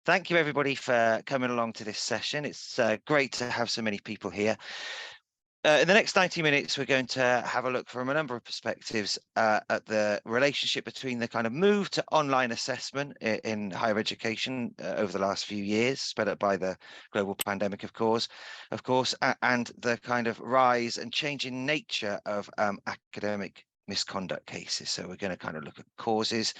Thank you everybody for coming along to this session. It's great to have so many people here. In the next 90 minutes, we're going to have a look from a number of perspectives at the relationship between the kind of move to online assessment in higher education over the last few years, sped up by the global pandemic, of course, and the kind of rise and changing nature of academic misconduct cases. So we're going to kind of look at causes,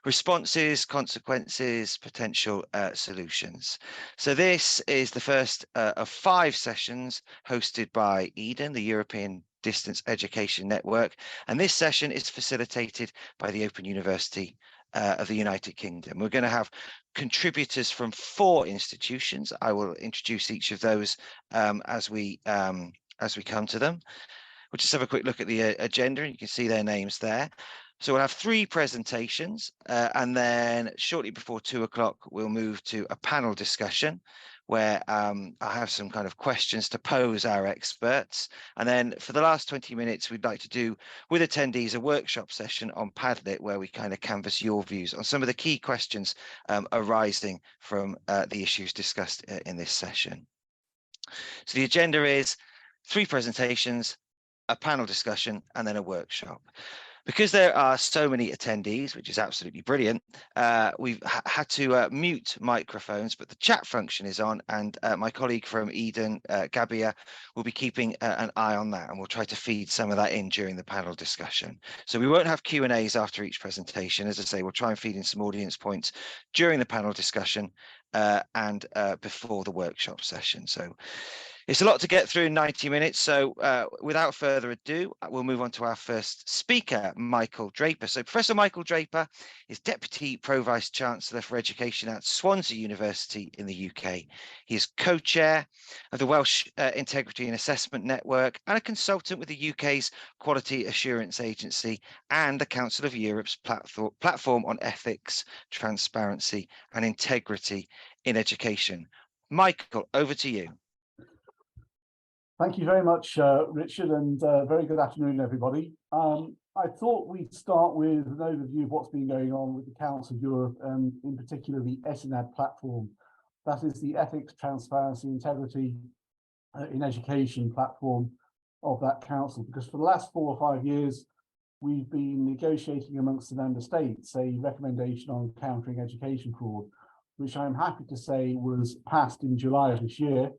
responses, consequences, potential solutions. So this is the first of 5 sessions hosted by EDN, the European Distance Education Network, and this session is facilitated by the Open University of the United Kingdom. We're going to have contributors from 4 institutions. I will introduce each of those as we come to them. We'll just have a quick look at the agenda, and you can see their names there. So we'll have 3 presentations, and then shortly before 2 o'clock, we'll move to a panel discussion where I have some kind of questions to pose our experts. And then for the last 20 minutes, we'd like to do with attendees a workshop session on Padlet, where we kind of canvass your views on some of the key questions arising from the issues discussed in this session. So the agenda is 3 presentations, a panel discussion, and then a workshop. Because there are so many attendees, which is absolutely brilliant, we've had to mute microphones, but the chat function is on, and my colleague from Eden, Gabia, will be keeping an eye on that, and we'll try to feed some of that in during the panel discussion. So we won't have Q&As after each presentation. As I say, we'll try and feed in some audience points during the panel discussion and before the workshop session. So it's a lot to get through in 90 minutes, so without further ado, we'll move on to our first speaker, Michael Draper. So Professor Michael Draper is Deputy Pro-Vice Chancellor for Education at Swansea University in the UK. He is co-chair of the Welsh Integrity and Assessment Network and a consultant with the UK's Quality Assurance Agency and the Council of Europe's platform on ethics, transparency and integrity in education. Michael, over to you. Thank you very much, Richard, and very good afternoon, everybody. I thought we'd start with an overview of what's been going on with the Council of Europe, and in particular the ESINAD platform. That is the Ethics, Transparency, Integrity in Education platform of that council, because for the last 4 or 5 years, we've been negotiating amongst the member states a recommendation on countering education fraud, which I'm happy to say was passed in July of this year.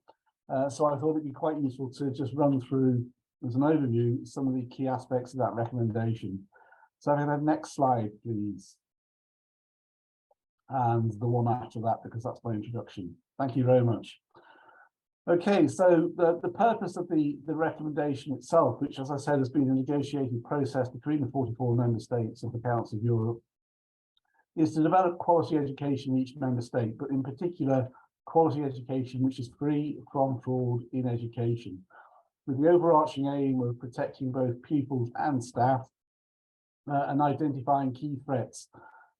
So I thought it'd be quite useful to just run through, as an overview, some of the key aspects of that recommendation. So I can have next slide, please. And the one after that, because that's my introduction. Thank you very much. Okay, so the purpose of the recommendation itself, which, as I said, has been a negotiated process between the 44 member states of the Council of Europe, is to develop quality education in each member state, but in particular, quality education which is free from fraud in education, with the overarching aim of protecting both pupils and staff and identifying key threats,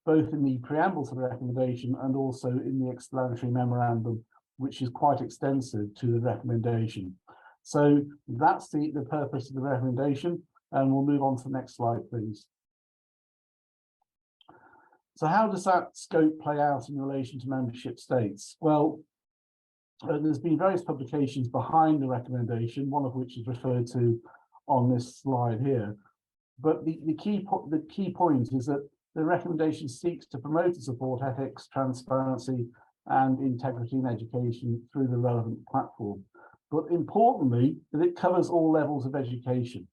both in the preamble to the recommendation and also in the explanatory memorandum, which is quite extensive to the recommendation. So that's the purpose of the recommendation, and we'll move on to the next slide, please. So how does that scope play out in relation to membership states? Well, there's been various publications behind the recommendation, one of which is referred to on this slide here. But the key point is that the recommendation seeks to promote and support ethics, transparency, and integrity in education through the relevant platform. But importantly, that it covers all levels of education.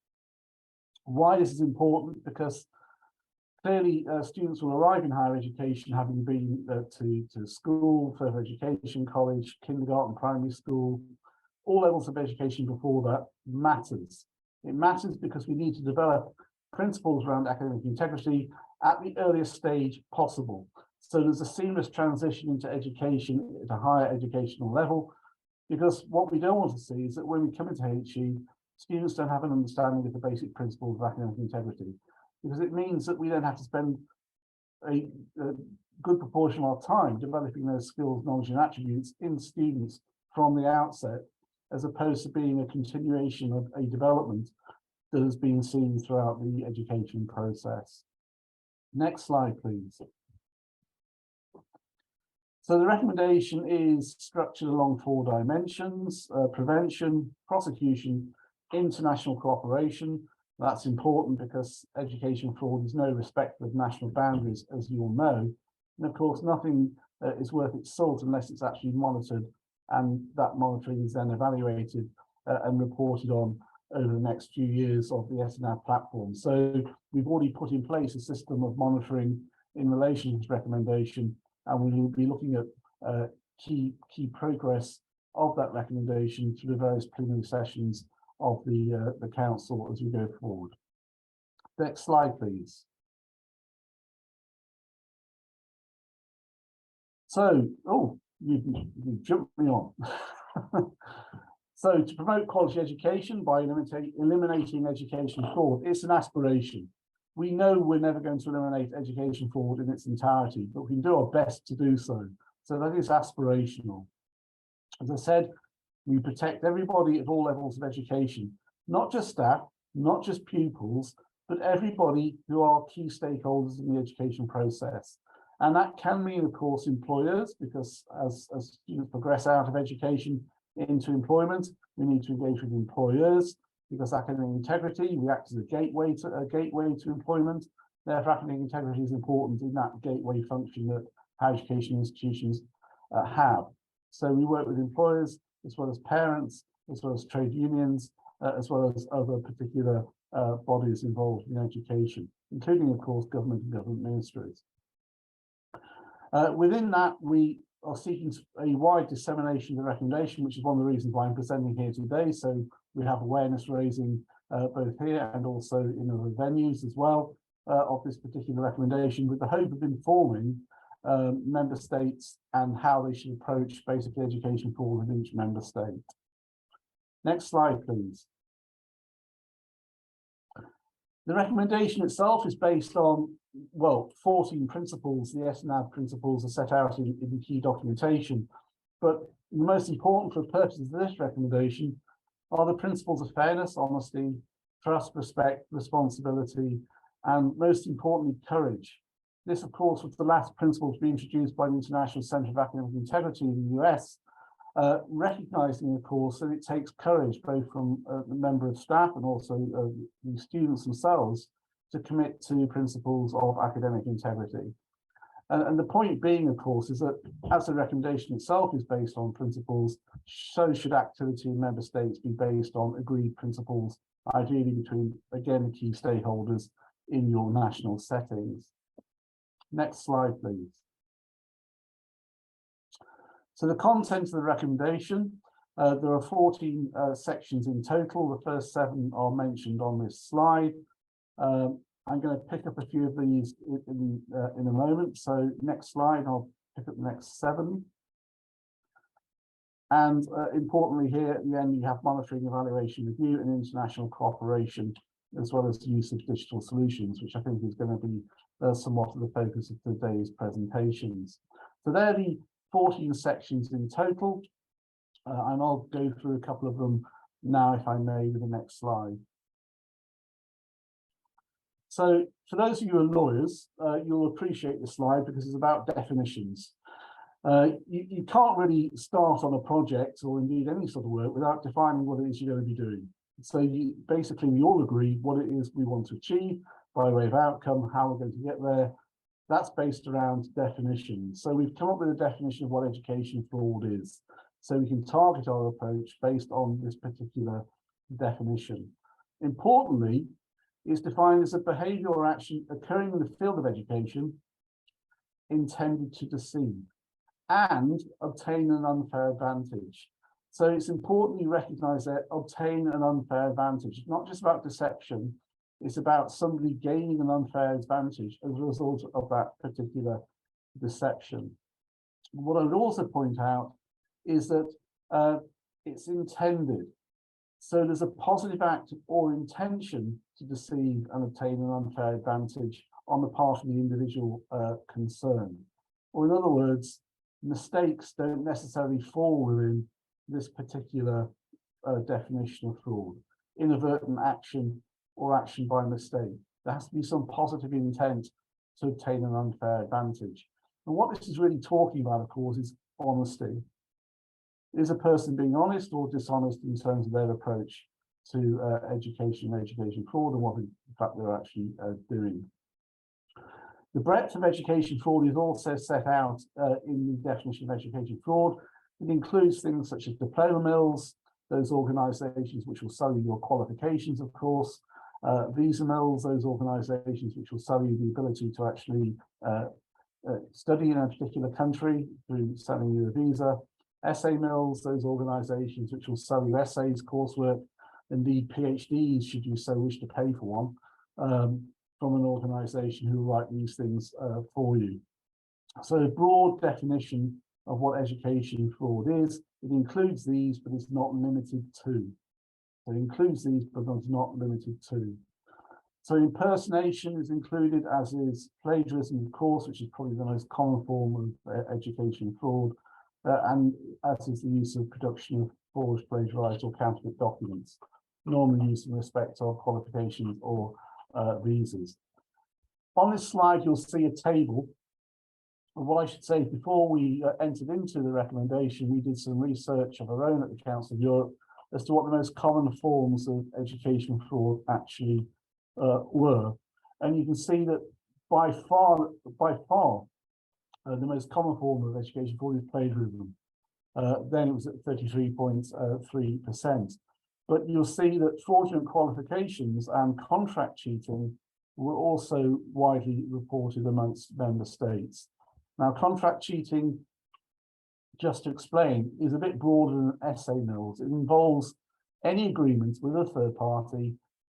Why this is important? Because clearly, students will arrive in higher education having been to school, further education, college, kindergarten, primary school. All levels of education before that matters. It matters because we need to develop principles around academic integrity at the earliest stage possible. So there's a seamless transition into education at a higher educational level, because what we don't want to see is that when we come into HE, students don't have an understanding of the basic principles of academic integrity, because it means that we don't have to spend a good proportion of our time developing those skills, knowledge, and attributes in students from the outset, as opposed to being a continuation of a development that has been seen throughout the education process. Next slide, please. So the recommendation is structured along 4 dimensions: prevention, prosecution, international cooperation. That's important because education fraud is no respect of national boundaries, as you all know. And of course, nothing is worth its salt unless it's actually monitored, and that monitoring is then evaluated and reported on over the next few years of the SNAV platform. So we've already put in place a system of monitoring in relation to this recommendation, and we will be looking at key progress of that recommendation through the various plenary sessions of the council as we go forward. Next slide, please. So, you've jumped me on. So, to promote quality education by eliminating education fraud, it's an aspiration. We know we're never going to eliminate education fraud in its entirety, but we can do our best to do so. So that is aspirational. As I said, we protect everybody at all levels of education, not just staff, not just pupils, but everybody who are key stakeholders in the education process. And that can mean, of course, employers, because as students progress out of education into employment, we need to engage with employers, because academic integrity, we act as a gateway to employment. Therefore, academic integrity is important in that gateway function that higher education institutions have. So we work with employers, as well as parents, as well as trade unions, as well as other particular bodies involved in education, including, of course, government and government ministries. Within that, we are seeking a wide dissemination of the recommendation, which is one of the reasons why I'm presenting here today. So we have awareness raising both here and also in other venues as well of this particular recommendation, with the hope of informing member states and how they should approach basic education fraud in each member state. Next slide, please. The recommendation itself is based on, well, 14 principles. The SNAV principles are set out in the key documentation, but the most important for the purposes of this recommendation are the principles of fairness, honesty, trust, respect, responsibility, and most importantly, courage. This, of course, was the last principle to be introduced by the International Center for Academic Integrity in the US, recognizing, of course, that it takes courage both from the member of staff and also the students themselves to commit to principles of academic integrity. And the point being, of course, is that as the recommendation itself is based on principles, so should activity in member states be based on agreed principles, ideally between, again, the key stakeholders in your national settings. Next slide, please. So the content of the recommendation, there are 14 sections in total. The first 7 are mentioned on this slide. I'm going to pick up a few of these in a moment. So next slide, I'll pick up the next 7. And importantly here at the end, you have monitoring, evaluation, review, and international cooperation, as well as the use of digital solutions, which I think is going to be somewhat of the focus of today's presentations. So they're the 14 sections in total, and I'll go through a couple of them now, if I may, with the next slide. So for those of you who are lawyers, you'll appreciate this slide because it's about definitions. You can't really start on a project or indeed any sort of work without defining what it is you're going to be doing. So basically, we all agree what it is we want to achieve by way of outcome, how we're going to get there. That's based around definitions. So we've come up with a definition of what education fraud is. So we can target our approach based on this particular definition. Importantly, it's defined as a behavior or action occurring in the field of education intended to deceive and obtain an unfair advantage. So it's important you recognize that obtain an unfair advantage. It's not just about deception, it's about somebody gaining an unfair advantage as a result of that particular deception. What I would also point out is that it's intended. So there's a positive act or intention to deceive and obtain an unfair advantage on the part of the individual concerned. Or in other words, mistakes don't necessarily fall within this particular definition of fraud. Inadvertent action or action by mistake. There has to be some positive intent to obtain an unfair advantage. And what this is really talking about, of course, is honesty. Is a person being honest or dishonest in terms of their approach to education fraud and what in fact they're actually doing? The breadth of education fraud is also set out in the definition of education fraud. It includes things such as diploma mills, those organisations which will sell you your qualifications, of course, visa mills, those organisations which will sell you the ability to actually study in a particular country through selling you a visa, essay mills, those organisations which will sell you essays, coursework, indeed PhDs, should you so wish to pay for one, from an organisation who will write these things for you. So a broad definition of what education fraud is. It includes these, but it's not limited to. So it includes these, but it's not limited to. So impersonation is included, as is plagiarism, of course, which is probably the most common form of education fraud, and as is the use of production of forged, plagiarized, or counterfeit documents, normally used in respect of qualifications or visas. On this slide, you'll see a table. What I should say, before we entered into the recommendation, we did some research of our own at the Council of Europe as to what the most common forms of education fraud actually were. And you can see that by far, the most common form of education fraud is plagiarism. Then it was at 33.3%. But you'll see that fraudulent qualifications and contract cheating were also widely reported amongst member states. Now, contract cheating, just to explain, is a bit broader than essay mills. It involves any agreement with a third party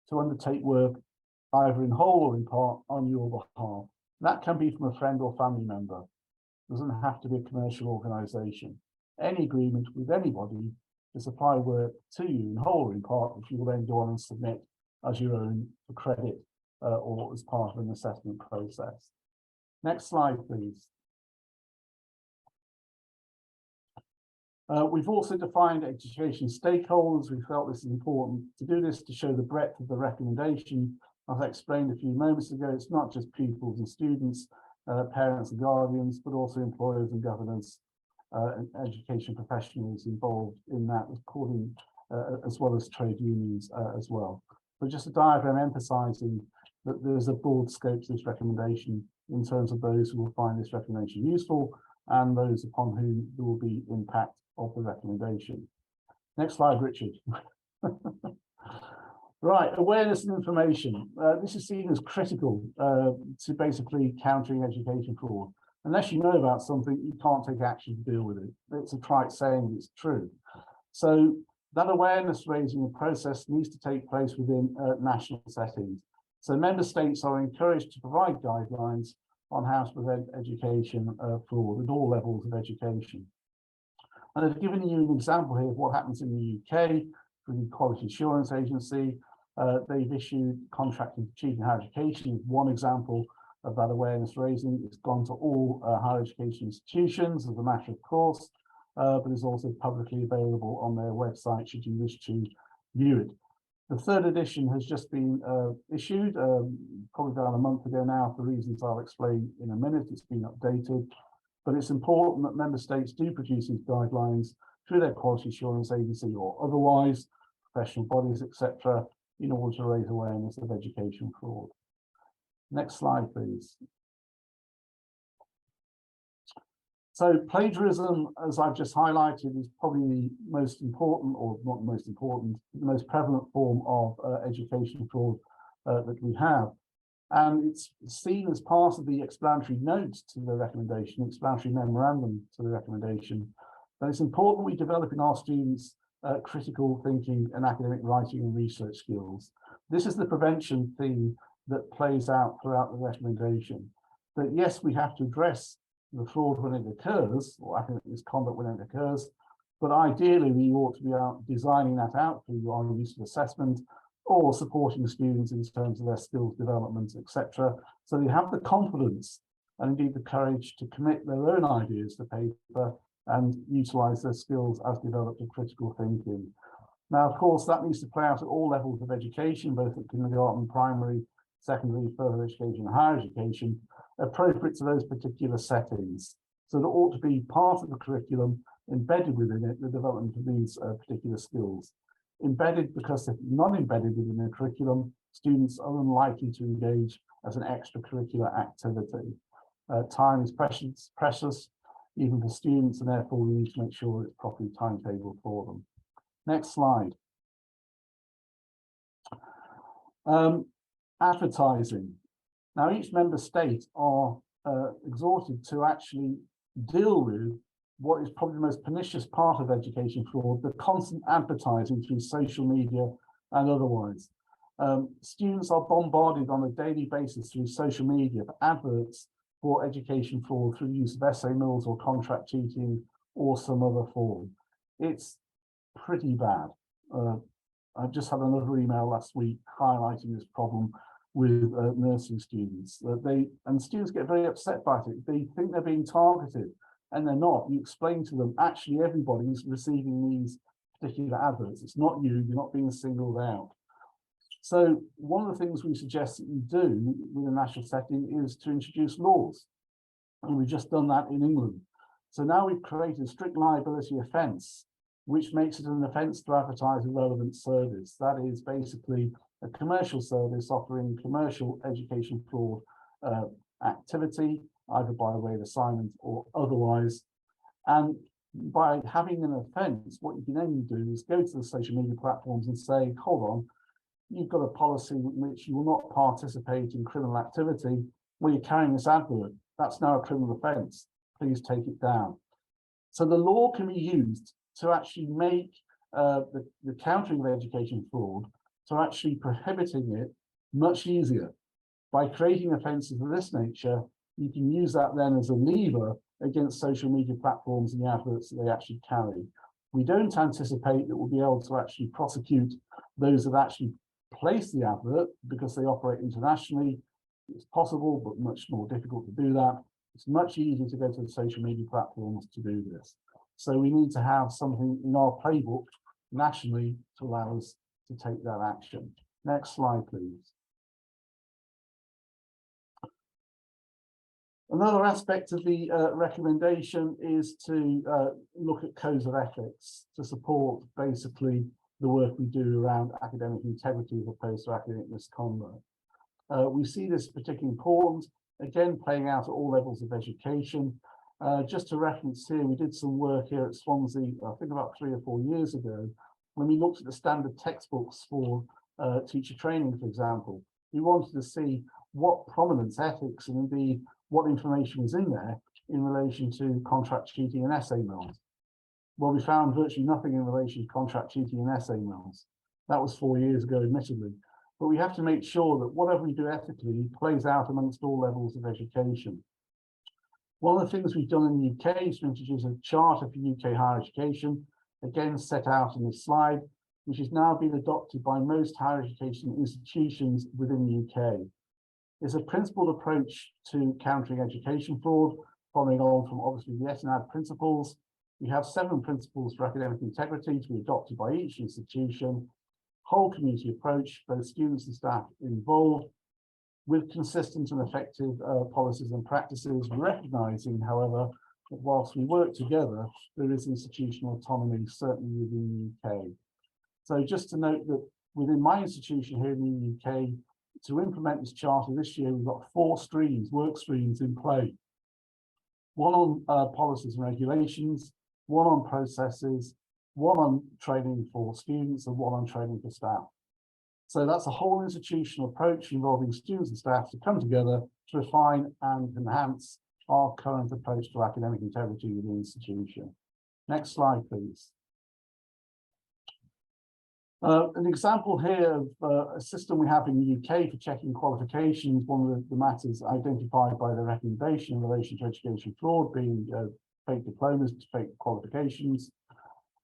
to undertake work either in whole or in part on your behalf. That can be from a friend or family member. It doesn't have to be a commercial organisation. Any agreement with anybody to supply work to you in whole or in part, which you will then go on and submit as your own for credit or as part of an assessment process. Next slide, please. We've also defined education stakeholders. We felt this is important to do this to show the breadth of the recommendation. As I explained a few moments ago, it's not just pupils and students, parents and guardians, but also employers and governors and education professionals involved in that, according as well as trade unions as well. But just a diagram emphasising that there's a broad scope to this recommendation in terms of those who will find this recommendation useful and those upon whom there will be impact of the recommendation. Next slide, Richard. Right, awareness and information. This is seen as critical to basically countering education fraud. Unless you know about something, you can't take action to deal with it. It's a trite saying, it's true. So that awareness raising process needs to take place within national settings. So member states are encouraged to provide guidelines on how to prevent education fraud at all levels of education. And I've given you an example here of what happens in the UK for the Quality Assurance Agency. They've issued contracting for cheating higher education. One example of that awareness raising. It's gone to all higher education institutions as a matter of course, but is also publicly available on their website should you wish to view it. The third edition has just been issued, probably about a month ago now, for reasons I'll explain in a minute. It's been updated, but it's important that member states do produce these guidelines through their Quality Assurance Agency or otherwise, professional bodies, etc., in order to raise awareness of education fraud. Next slide, please. So plagiarism, as I've just highlighted, is probably the most important, or not the most important, the most prevalent form of education fraud that we have. And it's seen as part of the explanatory notes to the recommendation, explanatory memorandum to the recommendation, that it's important we develop in our students critical thinking and academic writing and research skills. This is the prevention theme that plays out throughout the recommendation. That yes, we have to address the fraud when it occurs, or academic misconduct when it occurs, but ideally we ought to be out designing that out through our use of assessment or supporting the students in terms of their skills development, etc. So they have the confidence and indeed the courage to commit their own ideas to paper and utilise their skills as developed in critical thinking. Now, of course, that needs to play out at all levels of education, both at kindergarten, primary, secondary, further education, and higher education. appropriate to those particular settings. So there ought to be part of the curriculum embedded within it, the development of these particular skills. Embedded because if not embedded within the curriculum, students are unlikely to engage as an extracurricular activity. Time is precious, even for students, and therefore we need to make sure it's properly timetabled for them. Next slide. Advertising. Now, each member state are exhorted to actually deal with what is probably the most pernicious part of education fraud, the constant advertising through social media and otherwise. Students are bombarded on a daily basis through social media for adverts for education fraud through the use of essay mills or contract cheating or some other form. It's pretty bad. I've just had another email last week highlighting this problem with nursing students. And students get very upset by it. They think they're being targeted, and they're not. You explain to them, actually everybody's receiving these particular adverts. It's not you, you're not being singled out. So one of the things we suggest that you do with a national setting is to introduce laws. And we've just done that in England. So now we've created a strict liability offence, which makes it an offence to advertise a relevant service. That is basically a commercial service offering commercial education fraud activity, either by way of assignment or otherwise. And by having an offence, what you can then do is go to the social media platforms and say, hold on, you've got a policy in which you will not participate in criminal activity where you're carrying this advert. That's now a criminal offence. Please take it down. So the law can be used to actually make the countering of education fraud, to actually prohibiting it much easier. By creating offences of this nature, you can use that then as a lever against social media platforms and the adverts that they actually carry. We don't anticipate that we'll be able to actually prosecute those that actually place the advert because they operate internationally. It's possible, but much more difficult to do that. It's much easier to go to the social media platforms to do this. So we need to have something in our playbook nationally to allow us to take that action. Next slide, please. Another aspect of the recommendation is to look at codes of ethics to support basically the work we do around academic integrity as opposed to academic misconduct. We see this particularly important, again, playing out at all levels of education. Just to reference here, we did some work here at Swansea, I think about 3 or 4 years ago, when we looked at the standard textbooks for teacher training, for example. We wanted to see what prominence, ethics, and indeed what information was in there in relation to contract cheating and essay mills. Well, we found virtually nothing in relation to contract cheating and essay mills. That was 4 years ago, admittedly. But we have to make sure that whatever we do ethically plays out amongst all levels of education. One of the things we've done in the UK is to introduce a charter for UK higher education, again set out in this slide, which has now been adopted by most higher education institutions within the UK. It's a principled approach to countering education fraud, following on from obviously the EODLW principles. We have 7 principles for academic integrity to be adopted by each institution, whole community approach, both students and staff involved, with consistent and effective policies and practices, recognizing, however, that whilst we work together, there is institutional autonomy, certainly within the UK. So just to note that within my institution here in the UK, to implement this charter this year, we've got 4 streams, work streams in play. One on policies and regulations, one on processes, one on training for students, and one on training for staff. So that's a whole institutional approach involving students and staff to come together to refine and enhance our current approach to academic integrity within the institution. Next slide, please. An example here of a system we have in the UK for checking qualifications, one of the matters identified by the recommendation in relation to education fraud being fake diplomas, fake qualifications.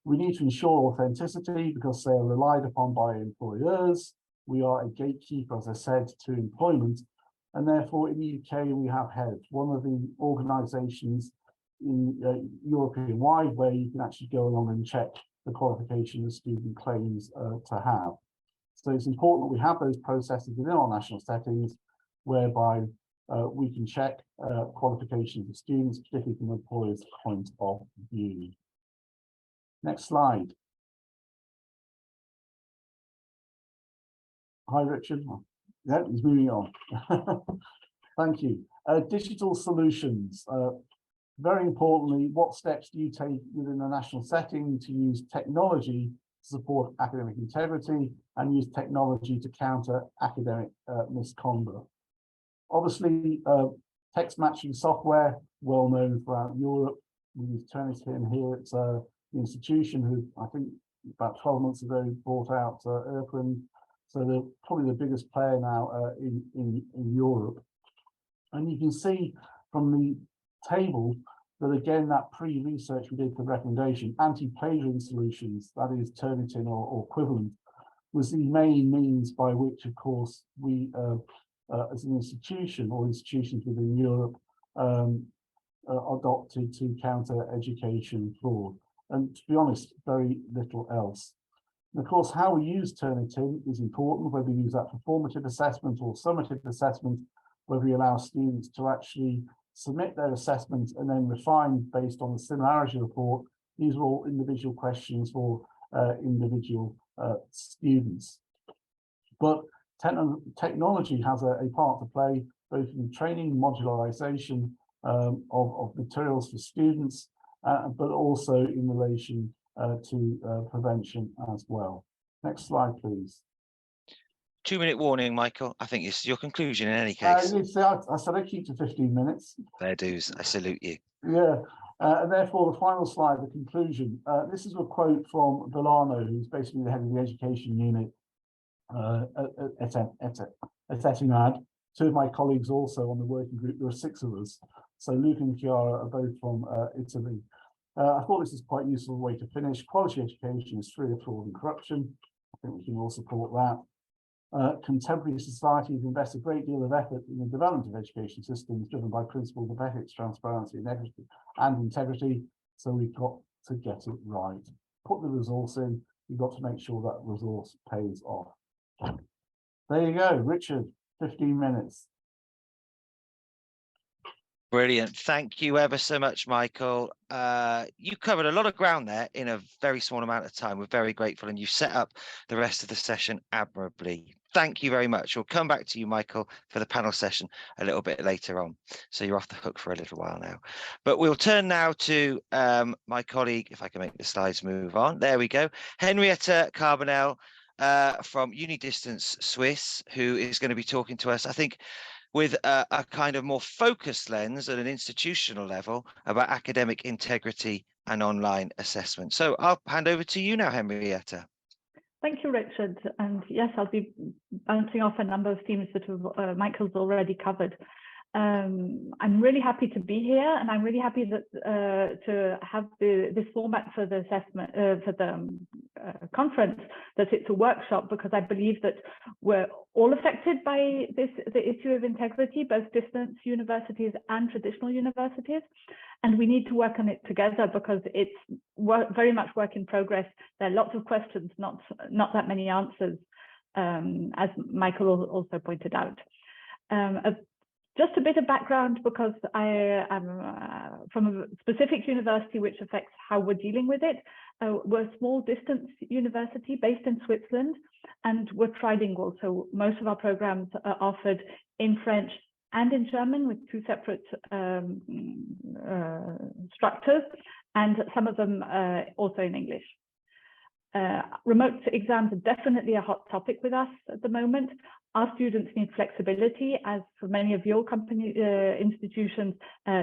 We need to ensure authenticity because they are relied upon by employers. We are a gatekeeper, as I said, to employment. And therefore, in the UK, we have HED, one of the organisations in European-wide where you can actually go along and check the qualification the student claims to have. So it's important that we have those processes within our national settings, whereby we can check qualifications of students, particularly from the employer's point of view. Next slide. Hi, Richard. Yeah, he's moving on. Thank you. Digital solutions. Very importantly, what steps do you take within a national setting to use technology to support academic integrity and use technology to counter academic misconduct? Obviously, text matching software, well known throughout Europe. We use Turnitin here. It's the institution who, I think, about 12 months ago bought out Erkland. So they're probably the biggest player now in Europe. And you can see from the table that, again, that pre-research we did for recommendation, anti-plagiarism solutions, that is Turnitin or equivalent, was the main means by which, of course, we, as an institution or institutions within Europe, adopted to counter education fraud. And to be honest, very little else. And of course, how we use Turnitin is important, whether we use that for formative assessment or summative assessment, whether we allow students to actually submit their assessment and then refine based on the similarity report. These are all individual questions for individual students. But technology has a part to play, both in training, modularization of materials for students, but also in relation to prevention as well. Next slide, please. 2-minute warning, Michael. I think it's your conclusion in any case. I said I keep to 15 minutes. Fair dues. I salute you. Yeah, and therefore the final slide, the conclusion. This is a quote from Villano, who's basically the head of the education unit at Etihad. Two of my colleagues also on the working group. There are 6 of us. So Luke and Chiara are both from Italy. I thought this is quite a useful way to finish. Quality education is free of fraud and corruption. I think we can all support that. Contemporary societies invest a great deal of effort in the development of education systems driven by principles of ethics, transparency, and integrity. So we've got to get it right. Put the resource in. You've got to make sure that resource pays off. There you go, Richard. 15 minutes. Brilliant. Thank you ever so much, Michael. You covered a lot of ground there in a very small amount of time. We're very grateful, and you set up the rest of the session admirably. Thank you very much. We'll come back to you, Michael, for the panel session a little bit later on. So you're off the hook for a little while now. But we'll turn now to my colleague, if I can make the slides move on. There we go. Henrietta Carbonell from Unidistance Swiss, who is going to be talking to us, I think, with a kind of more focused lens at an institutional level about academic integrity and online assessment. So I'll hand over to you now, Henrietta. Thank you, Richard. And yes, I'll be bouncing off a number of themes that Michael's already covered. I'm really happy to be here, and I'm really happy that to have this format for the assessment for the conference, that it's a workshop, because I believe that we're all affected by the issue of integrity, both distance universities and traditional universities, and we need to work on it together because it's very much work in progress. There are lots of questions, not that many answers, as Michael also pointed out. Just a bit of background, because I am from a specific university which affects how we're dealing with it. We're a small distance university based in Switzerland, and we're trilingual. So most of our programs are offered in French and in German with 2 separate structures, and some of them also in English. Remote exams are definitely a hot topic with us at the moment. Our students need flexibility, as for many of your institutions,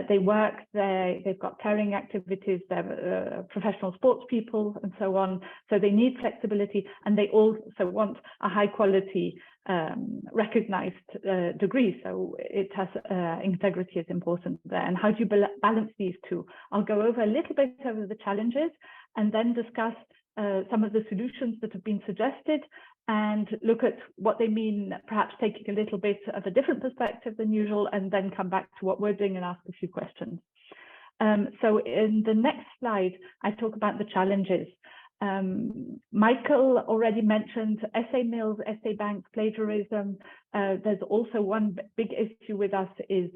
they work, they've got caring activities, they're professional sports people and so on. So they need flexibility, and they also want a high quality recognized degree. So it has integrity is important there. And how do you balance these two? I'll go over a little bit over the challenges and then discuss some of the solutions that have been suggested, and look at what they mean, perhaps taking a little bit of a different perspective than usual, and then come back to what we're doing and ask a few questions. So in the next slide, I talk about the challenges. Michael already mentioned essay mills, essay banks, plagiarism. There's also one big issue with us is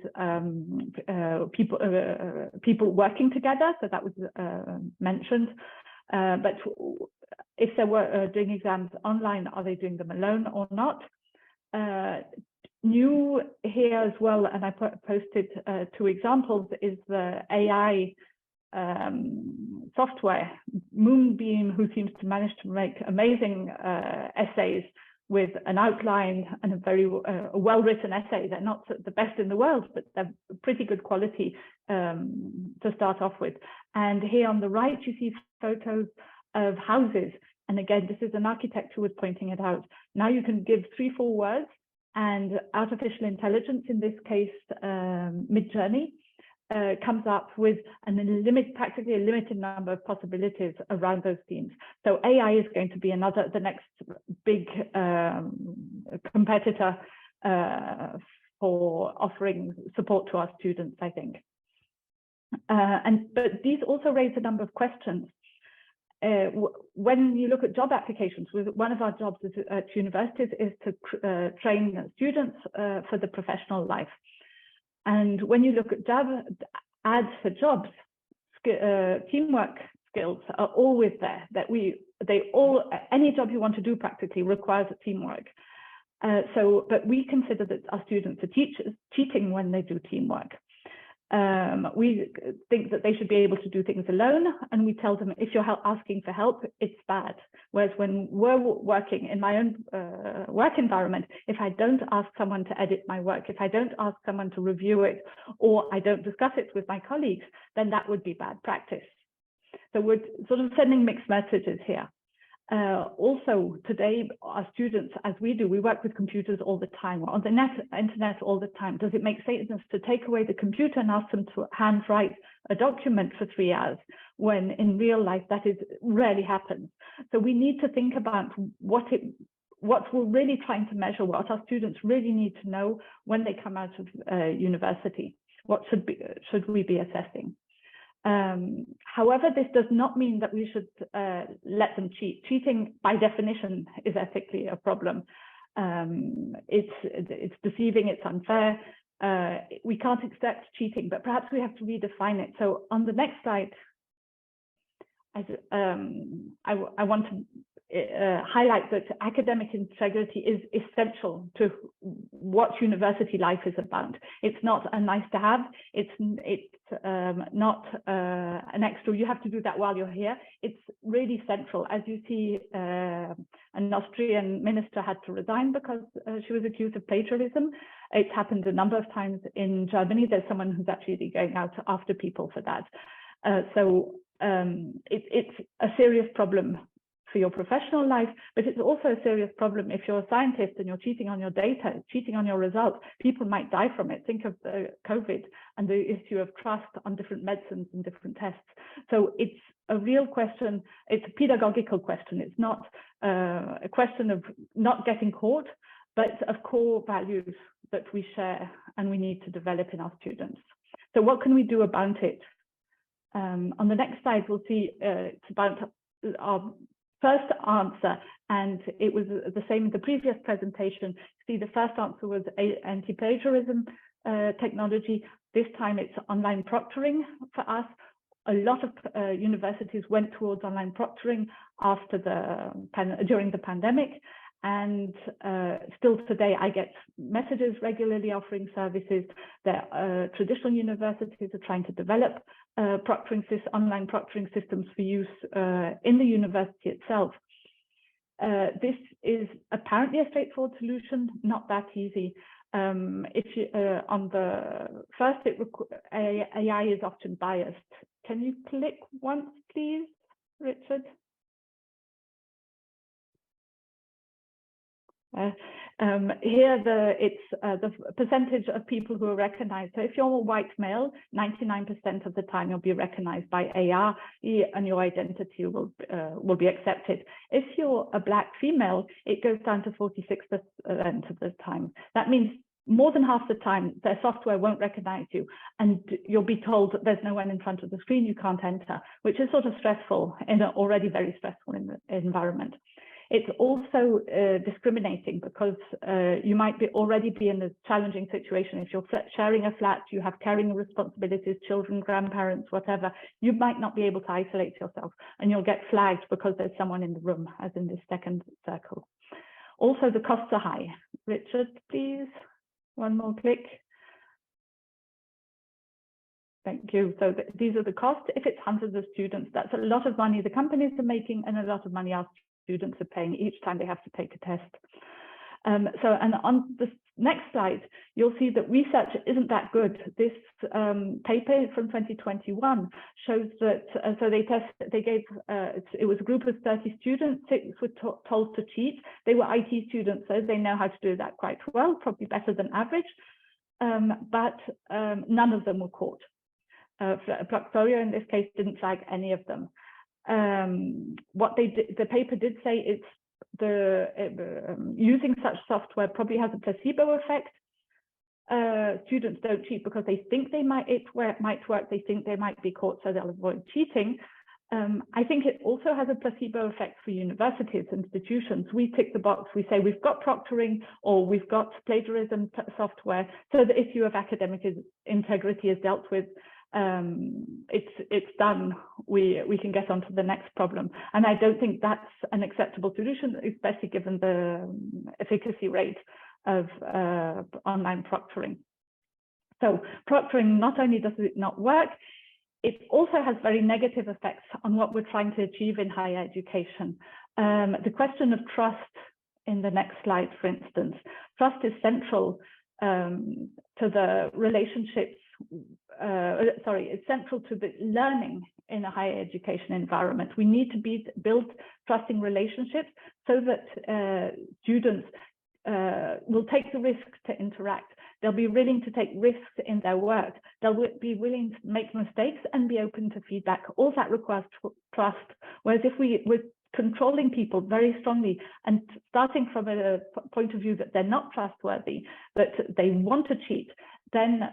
people working together. So that was mentioned. But if they were doing exams online, are they doing them alone or not? New here as well, and I posted 2 examples, is the AI software, Moonbeam, who seems to manage to make amazing essays with an outline and a very well-written essay. They're not the best in the world, but they're pretty good quality to start off with. And here on the right, you see photos of houses. And again, this is an architect who was pointing it out. Now you can give 3-4 words, and artificial intelligence, in this case, Midjourney, comes up with practically a limited number of possibilities around those themes. So AI is going to be the next big competitor for offering support to our students, I think. But these also raise a number of questions. When you look at job applications, one of our jobs at universities is to train students for the professional life. And when you look at job ads for jobs, teamwork skills are always there. Any job you want to do practically requires teamwork. But we consider that our students are cheating when they do teamwork. We think that they should be able to do things alone, and we tell them if you're asking for help, it's bad. Whereas when we're working in my own work environment, if I don't ask someone to edit my work, if I don't ask someone to review it, or I don't discuss it with my colleagues, then that would be bad practice. So we're sort of sending mixed messages here. Also, today, our students, as we do, we work with computers all the time, on the internet all the time. Does it make sense to take away the computer and ask them to handwrite a document for 3 hours, when in real life that rarely happens? So we need to think about what we're really trying to measure, what our students really need to know when they come out of university. What should we be assessing? However, this does not mean that we should let them cheat. Cheating, by definition, is ethically a problem. It's deceiving, it's unfair. We can't accept cheating, but perhaps we have to redefine it. So on the next slide, I want to highlight that academic integrity is essential to what university life is about. It's not a nice to have. It's not an extra. You have to do that while you're here. It's really central. As you see, an Austrian minister had to resign because she was accused of plagiarism. It's happened a number of times in Germany. There's someone who's actually going out after people for that. It's a serious problem for your professional life, but it's also a serious problem if you're a scientist and you're cheating on your data, cheating on your results. People might die from it. Think of COVID and the issue of trust on different medicines and different tests. So it's a real question. It's a pedagogical question. It's not a question of not getting caught, but of core values that we share and we need to develop in our students. So what can we do about it? On the next slide, we'll see it's about our first answer, and it was the same in the previous presentation. See, the first answer was anti-plagiarism technology. This time it's online proctoring for us. A lot of universities went towards online proctoring during the pandemic. And still today, I get messages regularly offering services that traditional universities are trying to develop online proctoring systems for use in the university itself. This is apparently a straightforward solution, not that easy. If you, on the first, AI is often biased. Can you click once, please, Richard? Here, it's the percentage of people who are recognized. So if you're a white male, 99% of the time you'll be recognized by AI and your identity will be accepted. If you're a black female, it goes down to 46% of the time. That means more than half the time, their software won't recognize you, and you'll be told that there's no one in front of the screen, you can't enter, which is sort of stressful in an already very stressful environment. It's also discriminating because you might already be in a challenging situation. If you're sharing a flat, you have caring responsibilities, children, grandparents, whatever, you might not be able to isolate yourself, and you'll get flagged because there's someone in the room, as in this second circle. Also, the costs are high. Richard, please. One more click. Thank you. So these are the costs. If it's hundreds of students, that's a lot of money the companies are making and a lot of money our students are paying each time they have to take a test. And on the next slide, you'll see that research isn't that good. This paper from 2021 shows that, it was a group of 30 students, 6 were told to cheat. They were IT students, so they know how to do that quite well, probably better than average, but none of them were caught. Proctorio in this case didn't flag any of them. What they did, the paper did say it's using such software probably has a placebo effect. Students don't cheat because they think it might work, they think they might be caught, so they'll avoid cheating. I think it also has a placebo effect for universities, institutions. We tick the box, we say we've got proctoring or we've got plagiarism software, so that if you have academic integrity is dealt with, it's done, we can get on to the next problem. And I don't think that's an acceptable solution, especially given the efficacy rate of online proctoring. So proctoring, not only does it not work, it also has very negative effects on what we're trying to achieve in higher education. The question of trust in the next slide, for instance, trust is central to the relationships, it's central to the learning in a higher education environment. We need to build trusting relationships so that students will take the risk to interact. They'll be willing to take risks in their work. They'll be willing to make mistakes and be open to feedback. All that requires trust. Whereas if we're controlling people very strongly and starting from a point of view that they're not trustworthy, that they want to cheat, then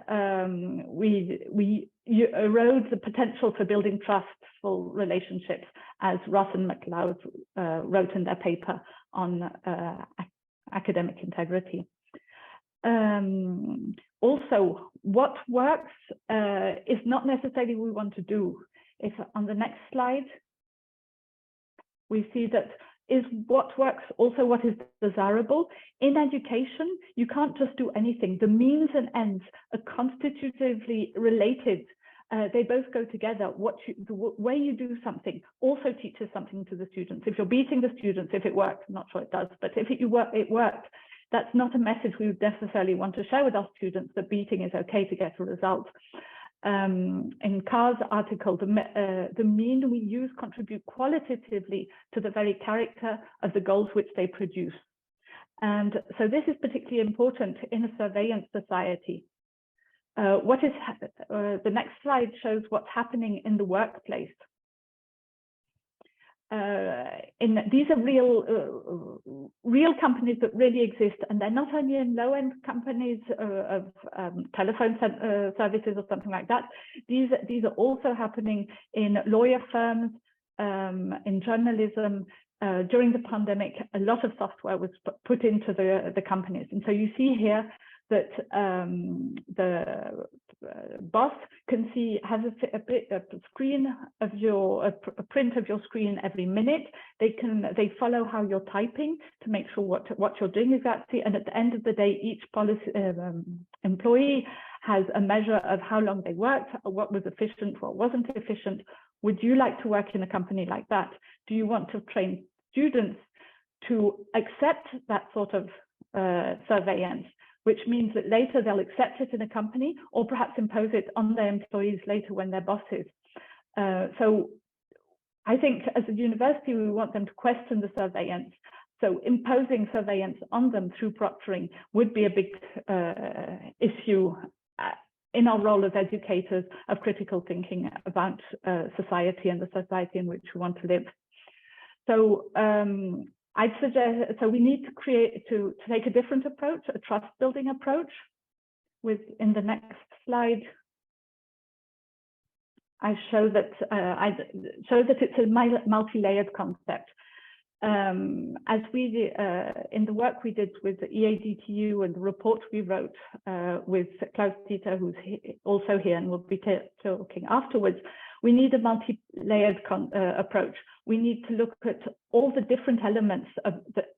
you erode the potential for building trustful relationships, as Ross and McLeod wrote in their paper on academic integrity. Also, what works is not necessarily what we want to do. If on the next slide, we see that is what works also what is desirable. In education, you can't just do anything. The means and ends are constitutively related. They both go together. The way you do something also teaches something to the students. If you're beating the students, if it works, I'm not sure it does, but if it worked, that's not a message we would necessarily want to share with our students, that beating is okay to get a result. In Carr's article, the mean we use contribute qualitatively to the very character of the goals which they produce. And so this is particularly important in a surveillance society. The next slide shows what's happening in the workplace. These are real companies that really exist, and they're not only in low-end companies of telephone services or something like that. These are also happening in lawyer firms, in journalism. During the pandemic, a lot of software was put into the companies, and so you see here that the boss can has a screen of a print of your screen every minute. They follow how you're typing to make sure what you're doing exactly. And at the end of the day, each employee has a measure of how long they worked, what was efficient, what wasn't efficient. Would you like to work in a company like that? Do you want to train students to accept that sort of surveillance, which means that later they'll accept it in a company or perhaps impose it on their employees later when they're bosses. So I think as a university, we want them to question the surveillance. So imposing surveillance on them through proctoring would be a big issue in our role as educators of critical thinking about society and the society in which we want to live. So I'd suggest, so we need to take a different approach, a trust building approach. In the next slide, I show that it's a multi-layered concept. As we in the work we did with the EODLW and the report we wrote with Klaus-Dieter, who's also here and will be talking afterwards, we need a multi-layered approach. We need to look at all the different elements of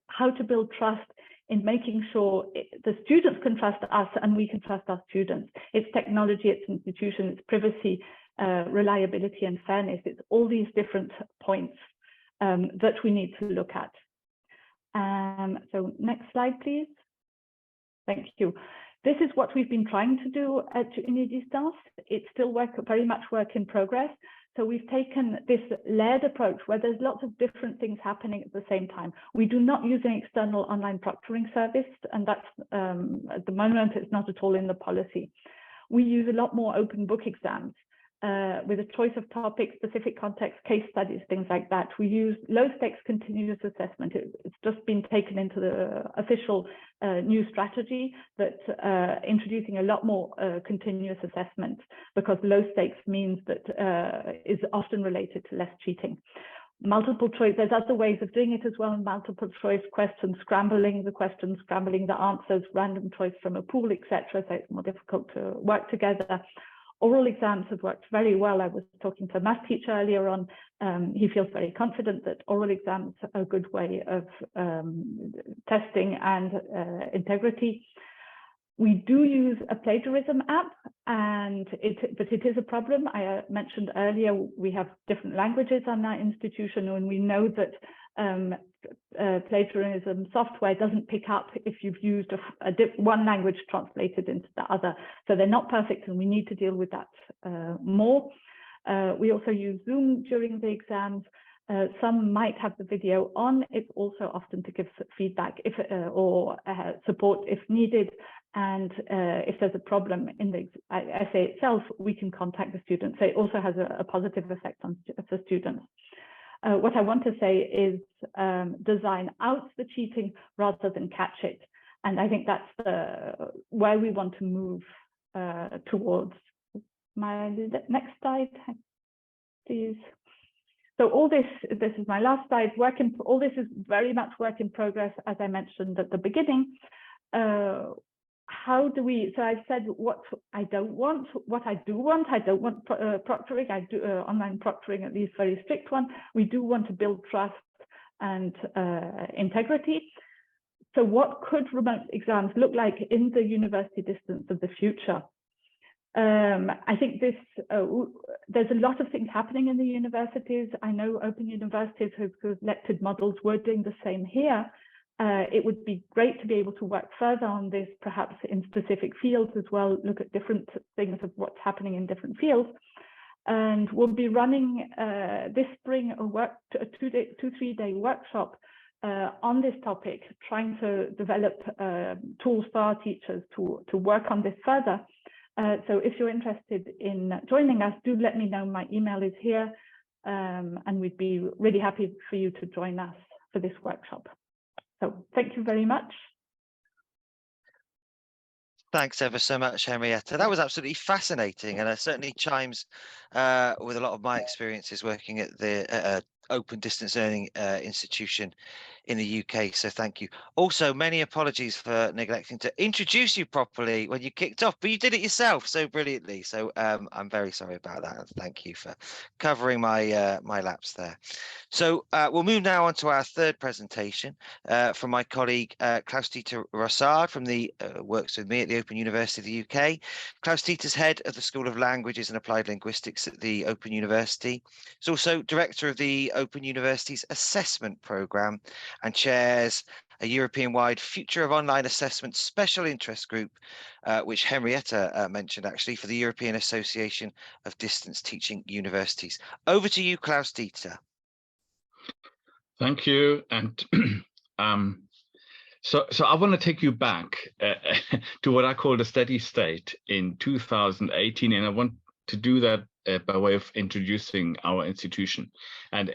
how to build trust in making sure the students can trust us and we can trust our students. It's technology, it's institution, it's privacy, reliability and fairness. It's all these different points that we need to look at. So next slide, please. Thank you. This is what we've been trying to do at EODLW. It's still very much work in progress. So we've taken this layered approach where there's lots of different things happening at the same time. We do not use an external online proctoring service, and that's at the moment, it's not at all in the policy. We use a lot more open book exams with a choice of topics, specific context, case studies, things like that. We use low stakes continuous assessment. It's just been taken into the official new strategy that introducing a lot more continuous assessment, because low stakes means that is often related to less cheating. Multiple choice, there's other ways of doing it as well. Multiple choice questions, scrambling the questions, scrambling the answers, random choice from a pool, etc. So it's more difficult to work together. Oral exams have worked very well. I was talking to a math teacher earlier on. He feels very confident that oral exams are a good way of testing and integrity. We do use a plagiarism app, but it is a problem. I mentioned earlier, we have different languages on our institution, and we know that plagiarism software doesn't pick up if you've used one language translated into the other. So they're not perfect, and we need to deal with that more. We also use Zoom during the exams. Some might have the video on. It's also often to give feedback or support if needed. And if there's a problem in the essay itself, we can contact the student. So it also has a positive effect on the students. What I want to say is design out the cheating rather than catch it. And I think that's where we want to move towards. My next slide, please. So all this is my last slide. All this is very much work in progress, as I mentioned at the beginning. How do we, so I've said what I don't want, what I do want. I don't want proctoring. I do online proctoring, at least very strict one. We do want to build trust and integrity. So what could remote exams look like in the university distance of the future? I think there's a lot of things happening in the universities. I know open universities have selected models. We're doing the same here. It would be great to be able to work further on this, perhaps in specific fields as well, look at different things of what's happening in different fields. And we'll be running this spring a 2-3 day workshop on this topic, trying to develop tools for our teachers to work on this further. So if you're interested in joining us, do let me know. My email is here, and we'd be really happy for you to join us for this workshop. So thank you very much. Thanks ever so much, Henrietta. That was absolutely fascinating, and it certainly chimes with a lot of my experiences working at the Open Distance Learning Institution in the UK. So thank you. Also, many apologies for neglecting to introduce you properly when you kicked off, but you did it yourself so brilliantly. So I'm very sorry about that. And thank you for covering my my lapse there. So we'll move now on to our third presentation from my colleague Klaus-Dieter Rossard from the works with me at the Open University of the UK. Klaus-Dieter's head of the School of Languages and Applied Linguistics at the Open University. He's also director of the Open University's assessment programme and chairs a European-wide Future of Online Assessment special interest group, which Henrietta mentioned actually, for the European Association of Distance Teaching Universities. Over to you, Klaus-Dieter. Thank you. And so I want to take you back to what I call the steady state in 2018, and I want to do that by way of introducing our institution. And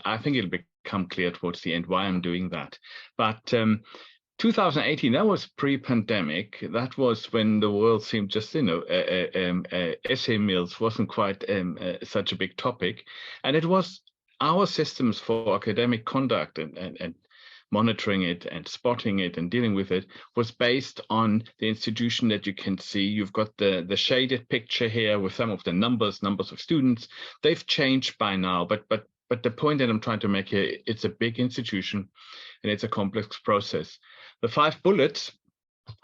I think it'll be become clear towards the end why I'm doing that. But 2018, that was pre-pandemic. That was when the world seemed just, essay mills wasn't quite such a big topic. And it was our systems for academic conduct and monitoring it and spotting it and dealing with it was based on the institution that you can see. You've got the shaded picture here with some of the numbers of students. They've changed by now, but the point that I'm trying to make here, it's a big institution and it's a complex process. The 5 bullets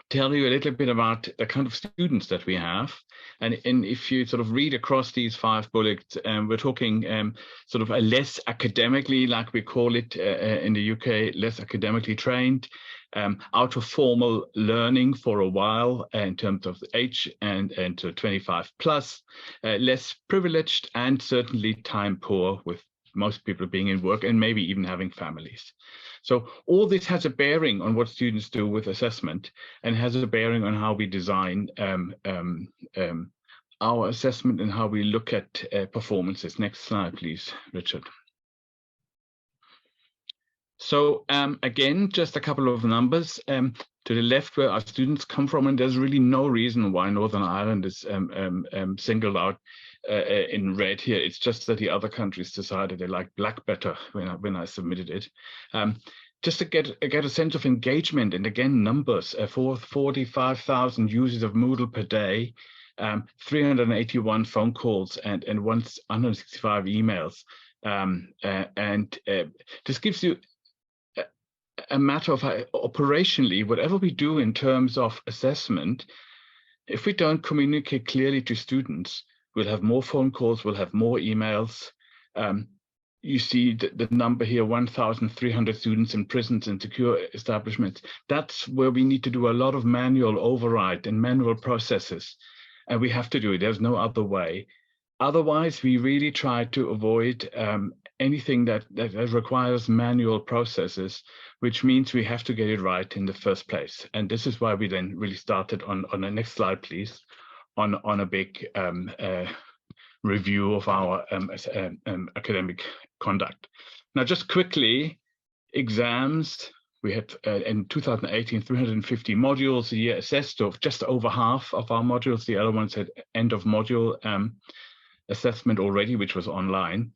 tell you a little bit about the kind of students that we have. And if you sort of read across these 5 bullets, we're talking sort of a less academically, like we call it in the UK, less academically trained, out of formal learning for a while in terms of age and to 25 plus, less privileged and certainly time poor, with most people being in work and maybe even having families. So all this has a bearing on what students do with assessment and has a bearing on how we design our assessment and how we look at performances. Next slide, please, Richard. So again, just a couple of numbers to the left where our students come from, and there's really no reason why Northern Ireland is singled out in red here. It's just that the other countries decided they liked black better when I submitted it. Just to get a sense of engagement, and again, numbers, 45,000 users of Moodle per day, 381 phone calls and 165 emails. This gives you a matter of operationally, whatever we do in terms of assessment, if we don't communicate clearly to students, we'll have more phone calls, we'll have more emails. You see the number here, 1,300 students in prisons and secure establishments. That's where we need to do a lot of manual override and manual processes. And we have to do it. There's no other way. Otherwise, we really try to avoid anything that requires manual processes, which means we have to get it right in the first place. And this is why we then really started on the next slide, please, on a big review of our academic conduct. Now, just quickly, exams. We had in 2018, 350 modules a year assessed, of just over half of our modules. The other ones had end of module assessment already, which was online.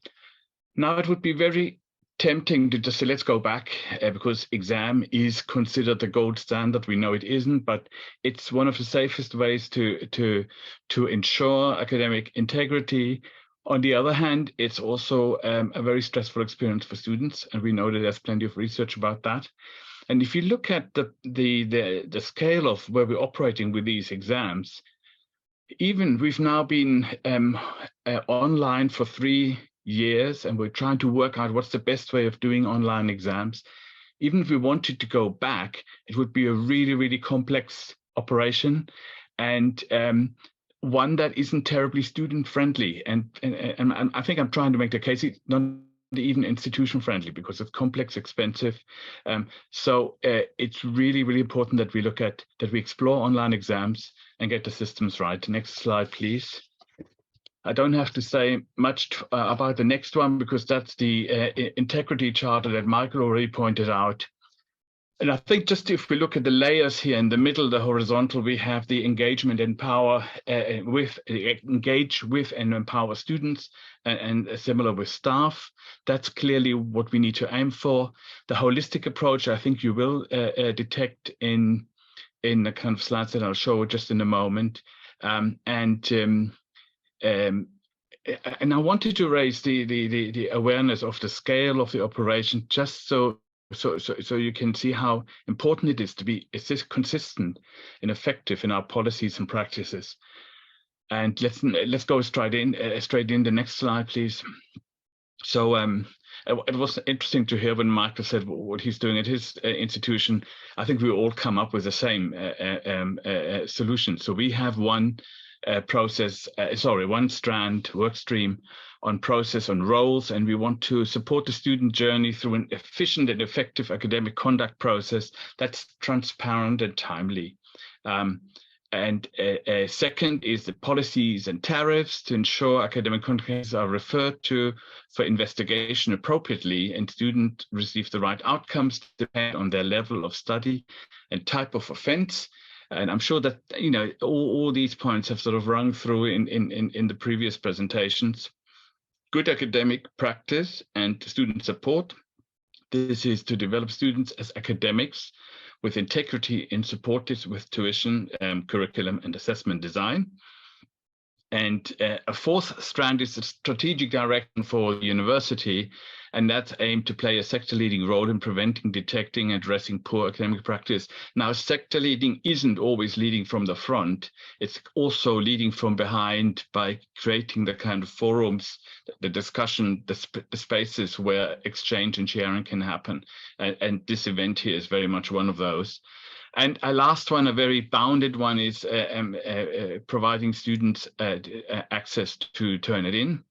Now, it would be very tempting to just say, let's go back because exam is considered the gold standard. We know it isn't, but it's one of the safest ways to ensure academic integrity. On the other hand, it's also a very stressful experience for students, and we know that there's plenty of research about that. And if you look at the scale of where we're operating with these exams, even we've now been online for 3 years, and we're trying to work out what's the best way of doing online exams. Even if we wanted to go back, it would be a really, really complex operation, and one that isn't terribly student friendly. And I think I'm trying to make the case it's not even institution friendly because it's complex, expensive. So it's really, really important that we explore online exams and get the systems right. Next slide, please. I don't have to say much about the next one because that's the integrity charter that Michael already pointed out. And I think just if we look at the layers here in the middle, the horizontal, we have the engagement, engage with and empower students, and similar with staff. That's clearly what we need to aim for. The holistic approach, I think you will detect in the kind of slides that I'll show just in a moment. And I wanted to raise the awareness of the scale of the operation, just so you can see how important it is to be consistent and effective in our policies and practices. And let's go straight in. The next slide, please. So it was interesting to hear when Michael said what he's doing at his institution. I think we all come up with the same solution. So we have one strand work stream on process on roles, and we want to support the student journey through an efficient and effective academic conduct process that's transparent and timely. And second is the policies and tariffs to ensure academic contacts are referred to for investigation appropriately and students receive the right outcomes depending on their level of study and type of offense. And I'm sure that, you know, all these points have sort of rung through in the previous presentations. Good academic practice and student support. This is to develop students as academics with integrity and supported with tuition, curriculum and assessment design. And a fourth strand is the strategic direction for the university, and that's aimed to play a sector leading role in preventing, detecting, and addressing poor academic practice. Now, sector leading isn't always leading from the front. It's also leading from behind by creating the kind of forums, the discussion, the spaces where exchange and sharing can happen. And this event here is very much one of those. And a last one, a very bounded one, is providing students access to Turnitin,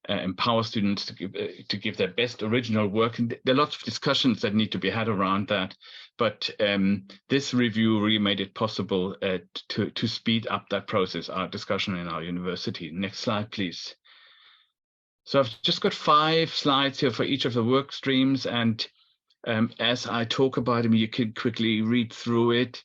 empower students to give their best original work. And there are lots of discussions that need to be had around that. But this review really made it possible to speed up that process, our discussion in our university. Next slide, please. So I've just got 5 slides here for each of the work streams, and as I talk about them, you can quickly read through it.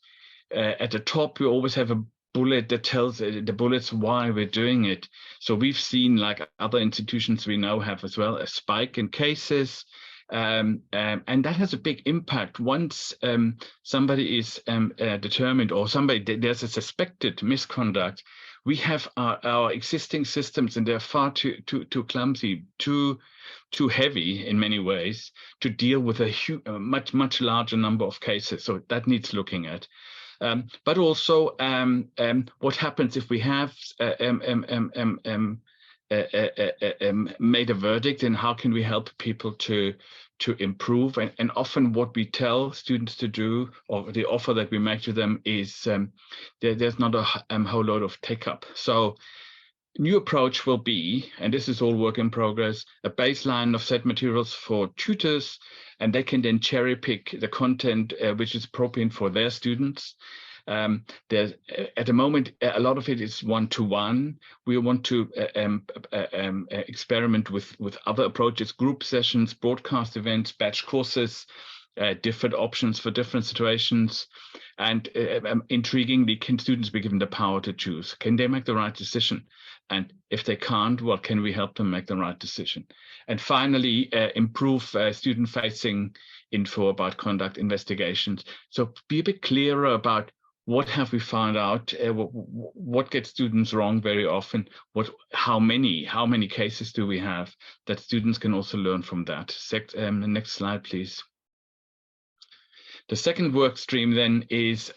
At the top, we always have a bullet that tells the bullets why we're doing it. So we've seen, like other institutions we now have as well, a spike in cases. And that has a big impact. Once somebody is determined, or there's a suspected misconduct, we have our existing systems, and they're far too clumsy, too heavy in many ways to deal with a much larger number of cases. So that needs looking at. But also, what happens if we have made a verdict, and how can we help people to improve? And often what we tell students to do, or the offer that we make to them, is there's not a whole lot of take up. So new approach will be, and this is all work in progress, a baseline of set materials for tutors, and they can then cherry pick the content which is appropriate for their students. There's at the moment a lot of it is one-to-one. We want to experiment with other approaches, group sessions, broadcast events, batch courses, different options for different situations. And intriguingly, can students be given the power to choose? Can they make the right decision? And if they can't, well, can we help them make the right decision? And finally, improve student-facing info about conduct investigations. So be a bit clearer about what have we found out, what gets students wrong very often, how many cases do we have, that students can also learn from that. The next slide, please. The second work stream then is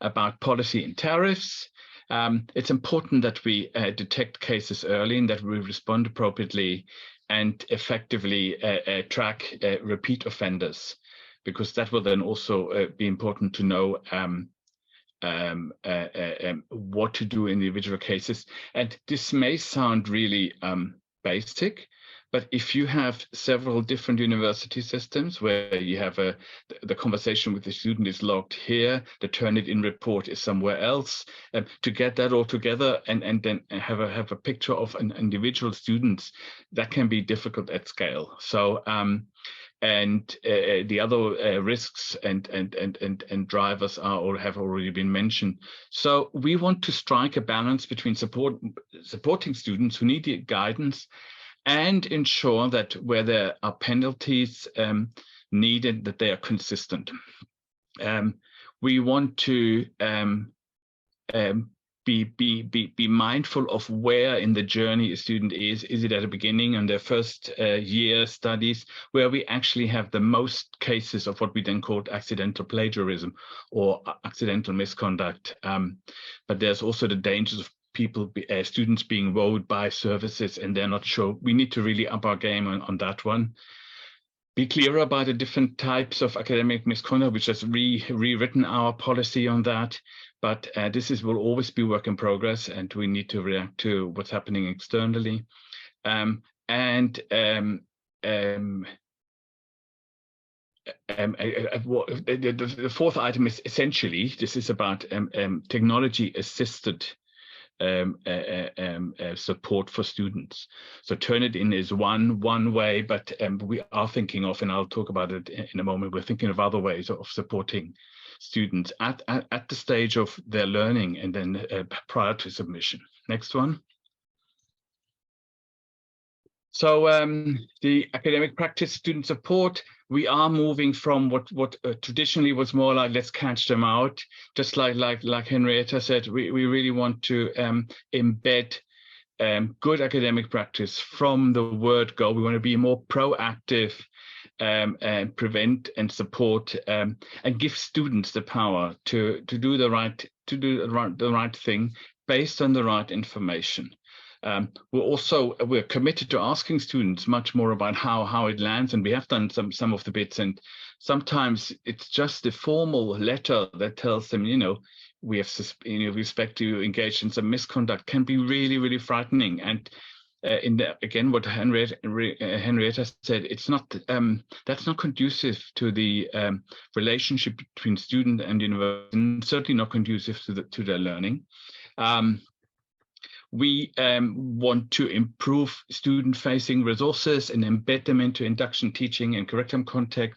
about policy and tariffs. It's important that we detect cases early and that we respond appropriately and effectively track repeat offenders, because that will then also be important to know what to do in individual cases. And this may sound really basic, but if you have several different university systems where you have the conversation with the student is logged here, the Turnitin report is somewhere else, to get that all together and then have a picture of an individual students, that can be difficult at scale. So and the other risks and drivers have already been mentioned. So we want to strike a balance between supporting students who need the guidance and ensure that where there are penalties needed, that they are consistent. We want to be mindful of where in the journey a student is. Is it at the beginning and their first year studies, where we actually have the most cases of what we then call accidental plagiarism or accidental misconduct? But there's also the dangers of students being woed by services and they're not sure. We need to really up our game on that one. Be clearer about the different types of academic misconduct, which has rewritten our policy on that. But this will always be work in progress, and we need to react to what's happening externally. the fourth item is essentially, this is about technology-assisted support for students. So Turnitin is one way, but we are thinking of, and I'll talk about it in a moment, we're thinking of other ways of supporting students at the stage of their learning and then prior to submission. Next one. So the academic practice student support, we are moving from what traditionally was more like, let's catch them out. Just like Henrietta said, we really want to embed good academic practice from the word go. We want to be more proactive and prevent and support and give students the power to do the right thing based on the right information. We're committed to asking students much more about how it lands, and we have done some of the bits, and sometimes it's just the formal letter that tells them, we have respect to engage in some misconduct, can be really frightening. And again, what Henrietta said, it's not that's not conducive to the relationship between student and university, and certainly not conducive to their learning. We want to improve student-facing resources and embed them into induction, teaching, and curriculum content,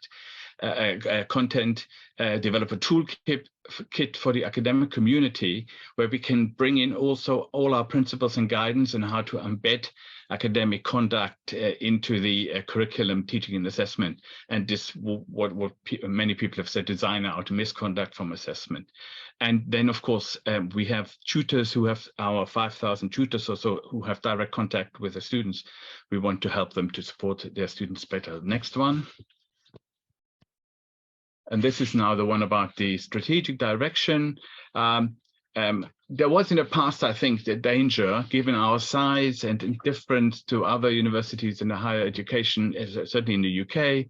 develop a toolkit for the academic community, where we can bring in also all our principles and guidance on how to embed academic conduct into the curriculum, teaching, and assessment. And this, what many people have said, design out misconduct from assessment. And then, of course, we have tutors who have our 5,000 tutors or so who have direct contact with the students. We want to help them to support their students better. Next one. And this is now the one about the strategic direction. There was in the past, I think, the danger, given our size and difference to other universities in the higher education, certainly in the UK,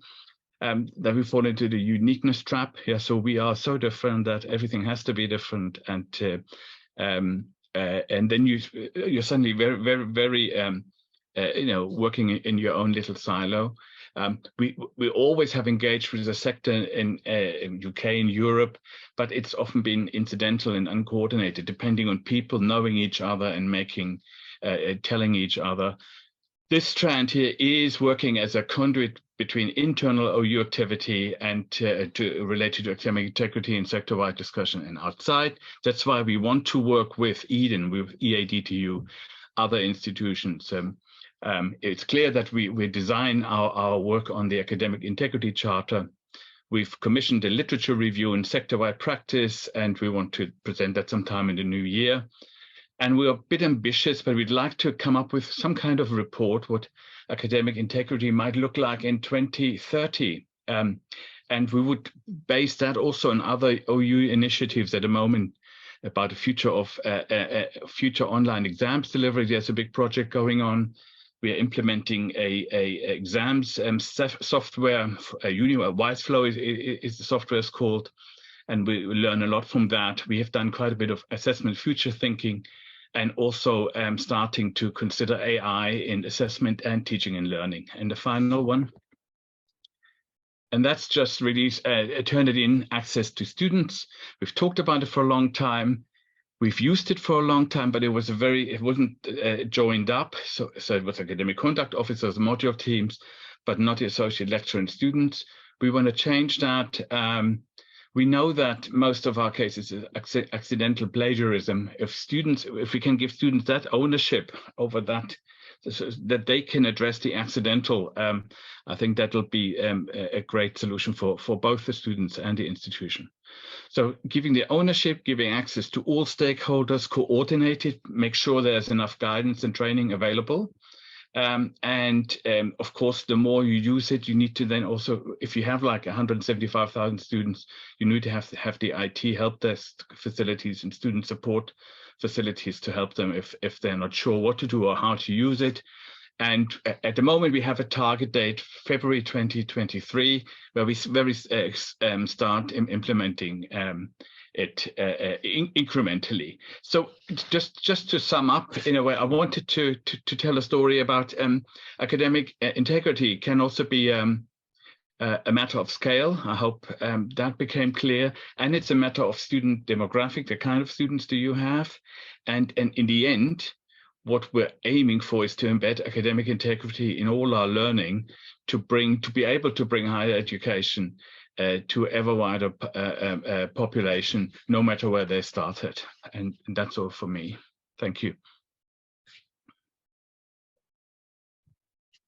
that we fall into the uniqueness trap. Yeah, so we are so different that everything has to be different, and then you're suddenly very working in your own little silo. We always have engaged with the sector in UK and Europe, but it's often been incidental and uncoordinated, depending on people knowing each other and telling each other. This strand here is working as a conduit between internal OU activity and related to academic integrity and sector-wide discussion and outside. That's why we want to work with EDEN, with EODLW, other institutions. It's clear that we design our work on the Academic Integrity Charter. We've commissioned a literature review in sector-wide practice, and we want to present that sometime in the new year. And we're a bit ambitious, but we'd like to come up with some kind of report, what academic integrity might look like in 2030. And we would base that also on other OU initiatives at the moment about the future of future online exams delivery. There's a big project going on. We are implementing a exams software. Wiseflow is the software is called, and we learn a lot from that. We have done quite a bit of assessment future thinking, and also starting to consider AI in assessment and teaching and learning. And the final one, and that's just really Turnitin access to students. We've talked about it for a long time. We've used it for a long time, but it wasn't joined up. So it was academic conduct officers, module teams, but not the associate lecturer and students. We want to change that. We know that most of our cases is accidental plagiarism. If we can give students that ownership over that, so that they can address the accidental, I think that will be a great solution for both the students and the institution. So giving the ownership, giving access to all stakeholders, coordinate it, make sure there's enough guidance and training available. Of course, the more you use it, you need to then also, if you have like 175,000 students, you need to have the IT help desk facilities and student support facilities to help them if they're not sure what to do or how to use it. And at the moment, we have a target date, February 2023, where we start implementing it incrementally. So just to sum up, in a way, I wanted to tell a story about academic integrity can also be a matter of scale. I hope that became clear. And it's a matter of student demographic, the kind of students do you have? And in the end, what we're aiming for is to embed academic integrity in all our learning to be able to bring higher education to ever wider population, no matter where they started. And that's all for me. Thank you.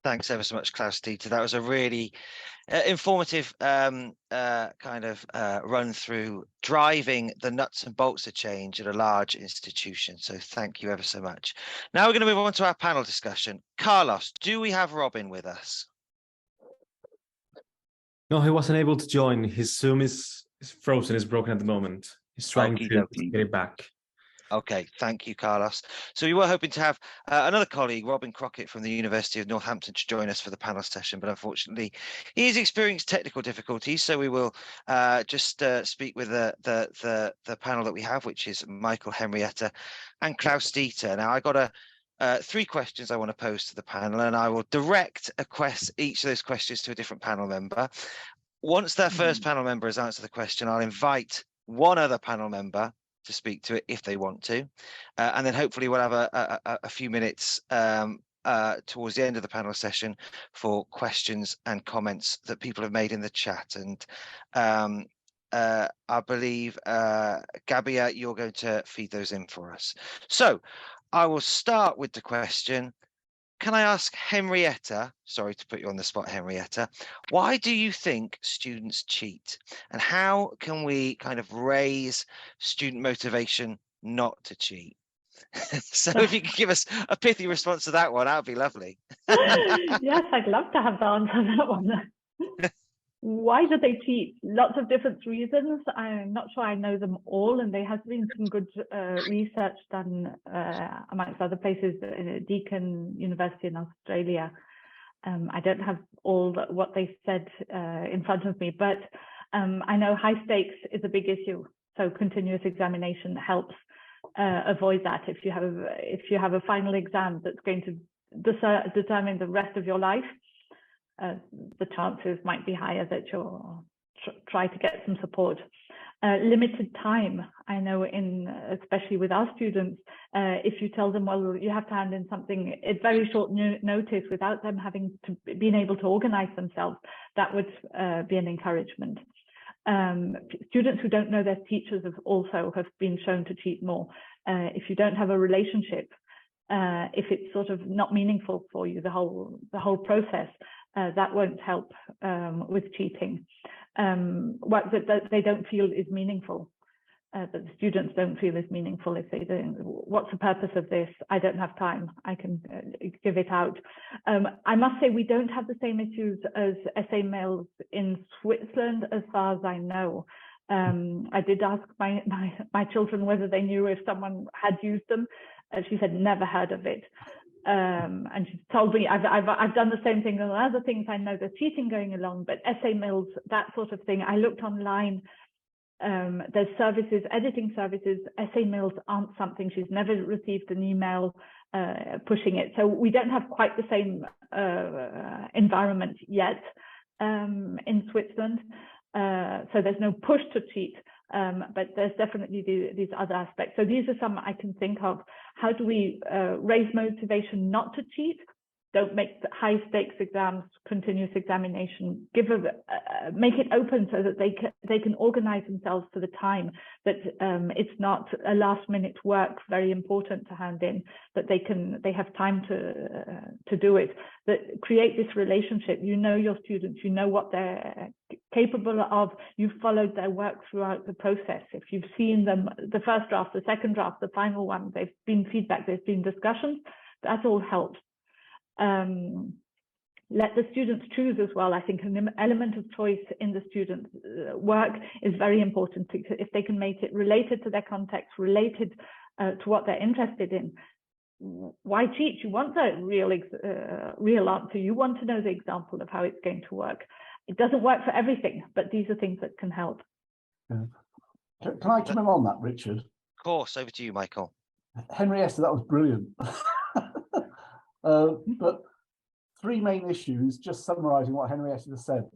Thanks ever so much, Klaus-Dieter. That was a really informative kind of run through driving the nuts and bolts of change at a large institution. So thank you ever so much. Now we're going to move on to our panel discussion. Carlos, do we have Robin with us? No, he wasn't able to join. His Zoom is frozen, is broken at the moment. He's trying to get it back. Okay, thank you, Carlos. So we were hoping to have another colleague, Robin Crockett from the University of Northampton, to join us for the panel session, but unfortunately he's experienced technical difficulties. So we will just speak with the panel that we have, which is Michael, Henrietta, and Klaus-Dieter. Now I got three questions I want to pose to the panel, and I will direct each of those questions to a different panel member. Once their first panel member has answered the question, I'll invite one other panel member to speak to it if they want to, and then hopefully we'll have a few minutes towards the end of the panel session for questions and comments that people have made in the chat. And I believe Gabia, you're going to feed those in for us. So I will start with the question. Can I ask Henrietta, sorry to put you on the spot, Henrietta, why do you think students cheat? And how can we kind of raise student motivation not to cheat? So if you could give us a pithy response to that one, that would be lovely. Yes, I'd love to have the answer to that one. Why do they cheat? Lots of different reasons. I'm not sure I know them all, and there has been some good research done amongst other places, Deakin University in Australia. I don't have all what they said in front of me, but I know high stakes is a big issue. So continuous examination helps avoid that. If you have a final exam that's going to determine the rest of your life, the chances might be higher that you'll try to get some support. Limited time. I know especially with our students, if you tell them, well, you have to hand in something at very short notice without them having to being able to organize themselves, that would be an encouragement. Students who don't know their teachers have been shown to cheat more. If you don't have a relationship, if it's sort of not meaningful for you, the whole process, that won't help with cheating. Work that they don't feel is meaningful, that the students don't feel is meaningful. If they don't, what's the purpose of this? I don't have time. I can give it out. I must say we don't have the same issues as essay mails in Switzerland, as far as I know. I did ask my children whether they knew if someone had used them. She said never heard of it. And she told me I've done the same thing on other things. I know there's cheating going along, but essay mails, that sort of thing. I looked online. There's services, editing services. Essay mails aren't something. She's never received an email pushing it. So we don't have quite the same environment yet in Switzerland. So there's no push to cheat. But there's definitely these other aspects. So these are some I can think of. How do we raise motivation not to cheat? Don't make the high stakes exams, continuous examination. Make it open so that they can organize themselves to the time. That it's not a last minute work, very important to hand in. That they have time to do it. That create this relationship. You know your students. You know what they're capable of. You've followed their work throughout the process. If you've seen them, the first draft, the second draft, the final one, there's been feedback, there's been discussions. That all helps. Let the students choose as well. I think an element of choice in the students' work is very important. If they can make it related to their context, related to what they're interested in. Why cheat? You want the real answer. You want to know the example of how it's going to work. It doesn't work for everything, but these are things that can help. Yeah. Can I comment on that, Richard? Of course, over to you, Michael. Henrietta, that was brilliant. But three main issues, just summarising what Henrietta said.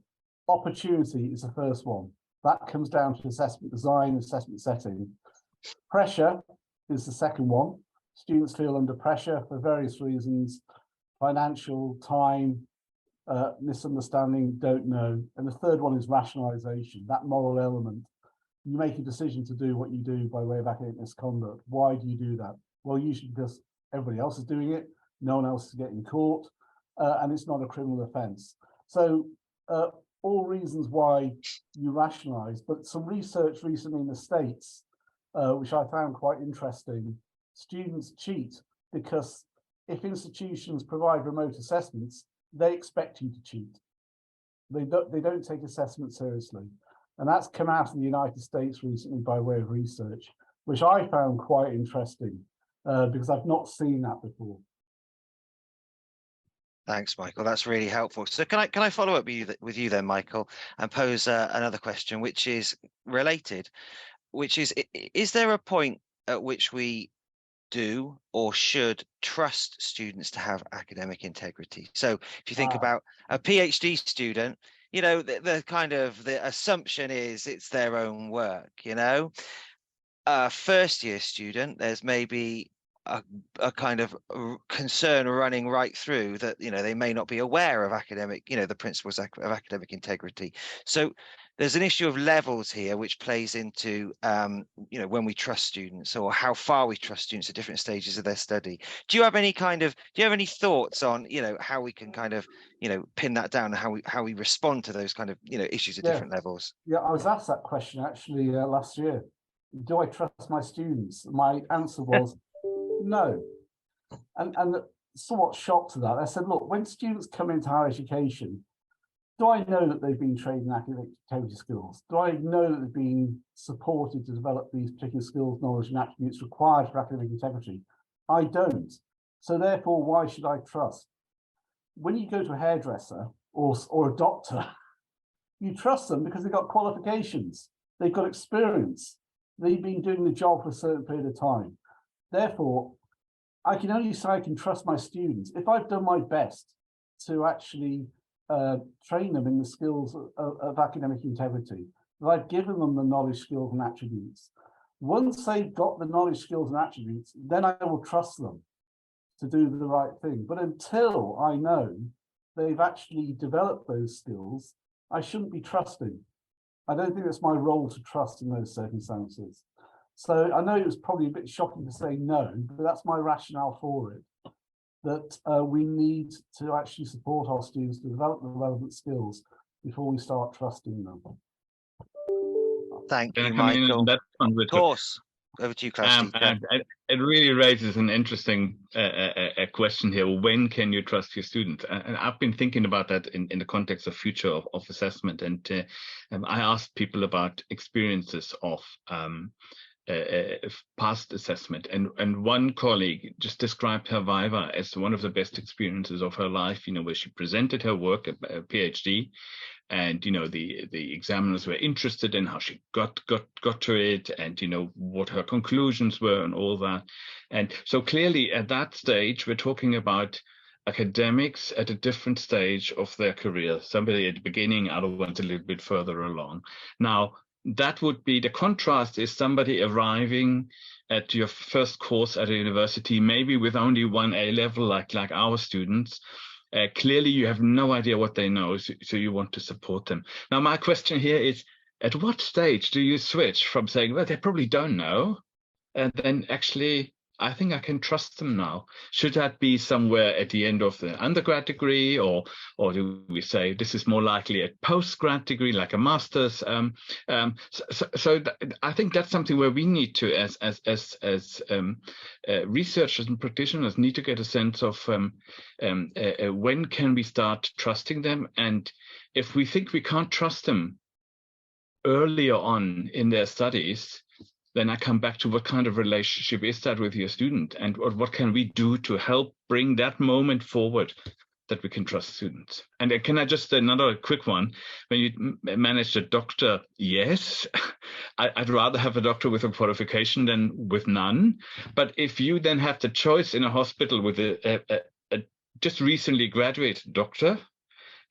Opportunity is the first one. That comes down to assessment design, assessment setting. Pressure is the second one. Students feel under pressure for various reasons: financial, time, misunderstanding, don't know. And the third one is rationalization, that moral element. You make a decision to do what you do by way of academic misconduct. Why do you do that? Well, usually because everybody else is doing it, no one else is getting caught, and it's not a criminal offense. So all reasons why you rationalize, but some research recently in the States, which I found quite interesting, students cheat because if institutions provide remote assessments, they expect you to cheat. They don't take assessment seriously. And that's come out in the United States recently by way of research, which I found quite interesting because I've not seen that before. Thanks, Michael. That's really helpful. So can I follow up with you then, Michael, and pose another question, which is related, which is there a point at which we do or should trust students to have academic integrity? So if you think about a PhD student, you know, the kind of the assumption is it's their own work, you know. A first year student, there's maybe a kind of concern running right through that, you know, they may not be aware of academic, you know, the principles of academic integrity. So there's an issue of levels here, which plays into, you know, when we trust students or how far we trust students at different stages of their study. Do you have any thoughts on, you know, how we can kind of, you know, pin that down and how we respond to those kind of, you know, issues at different levels? Yeah, I was asked that question actually last year. Do I trust my students? My answer was no. And somewhat shocked to that. I said, look, when students come into higher education, do I know that they've been trained in academic integrity skills? Do I know that they've been supported to develop these particular skills, knowledge, and attributes required for academic integrity? I don't. So therefore, why should I trust? When you go to a hairdresser or a doctor, you trust them because they've got qualifications, they've got experience, they've been doing the job for a certain period of time. Therefore, I can only say I can trust my students if I've done my best to actually train them in the skills of academic integrity, that I've given them the knowledge, skills, and attributes. Once they've got the knowledge, skills, and attributes, then I will trust them to do the right thing. But until I know they've actually developed those skills, I shouldn't be trusting. I don't think it's my role to trust in those circumstances. So I know it was probably a bit shocking to say no, but that's my rationale for it, that we need to actually support our students to develop the relevant skills before we start trusting them. Thank you, Michael. Of course. Over to you, Klaus. It really raises an interesting question here. When can you trust your students? And I've been thinking about that in the context of future of assessment. And I asked people about experiences of past assessment, and one colleague just described her Viva as one of the best experiences of her life, you know, where she presented her work at a PhD, and you know the examiners were interested in how she got to it, and you know what her conclusions were and all that. And so clearly at that stage we're talking about academics at a different stage of their career, somebody at the beginning, other ones a little bit further along. Now that would be the contrast is somebody arriving at your first course at a university, maybe with only one A level, like our students. Clearly, you have no idea what they know, so you want to support them. Now, my question here is, at what stage do you switch from saying, well, they probably don't know, and then actually, I think I can trust them now? Should that be somewhere at the end of the undergrad degree, or do we say this is more likely a postgrad degree, like a master's? So I think that's something where we need to, as researchers and practitioners, need to get a sense of when can we start trusting them, and if we think we can't trust them earlier on in their studies, then I come back to what kind of relationship is that with your student, and what can we do to help bring that moment forward that we can trust students. And can I just, another quick one, when you manage a doctor, yes, I'd rather have a doctor with a qualification than with none. But if you then have the choice in a hospital with a just recently graduated doctor,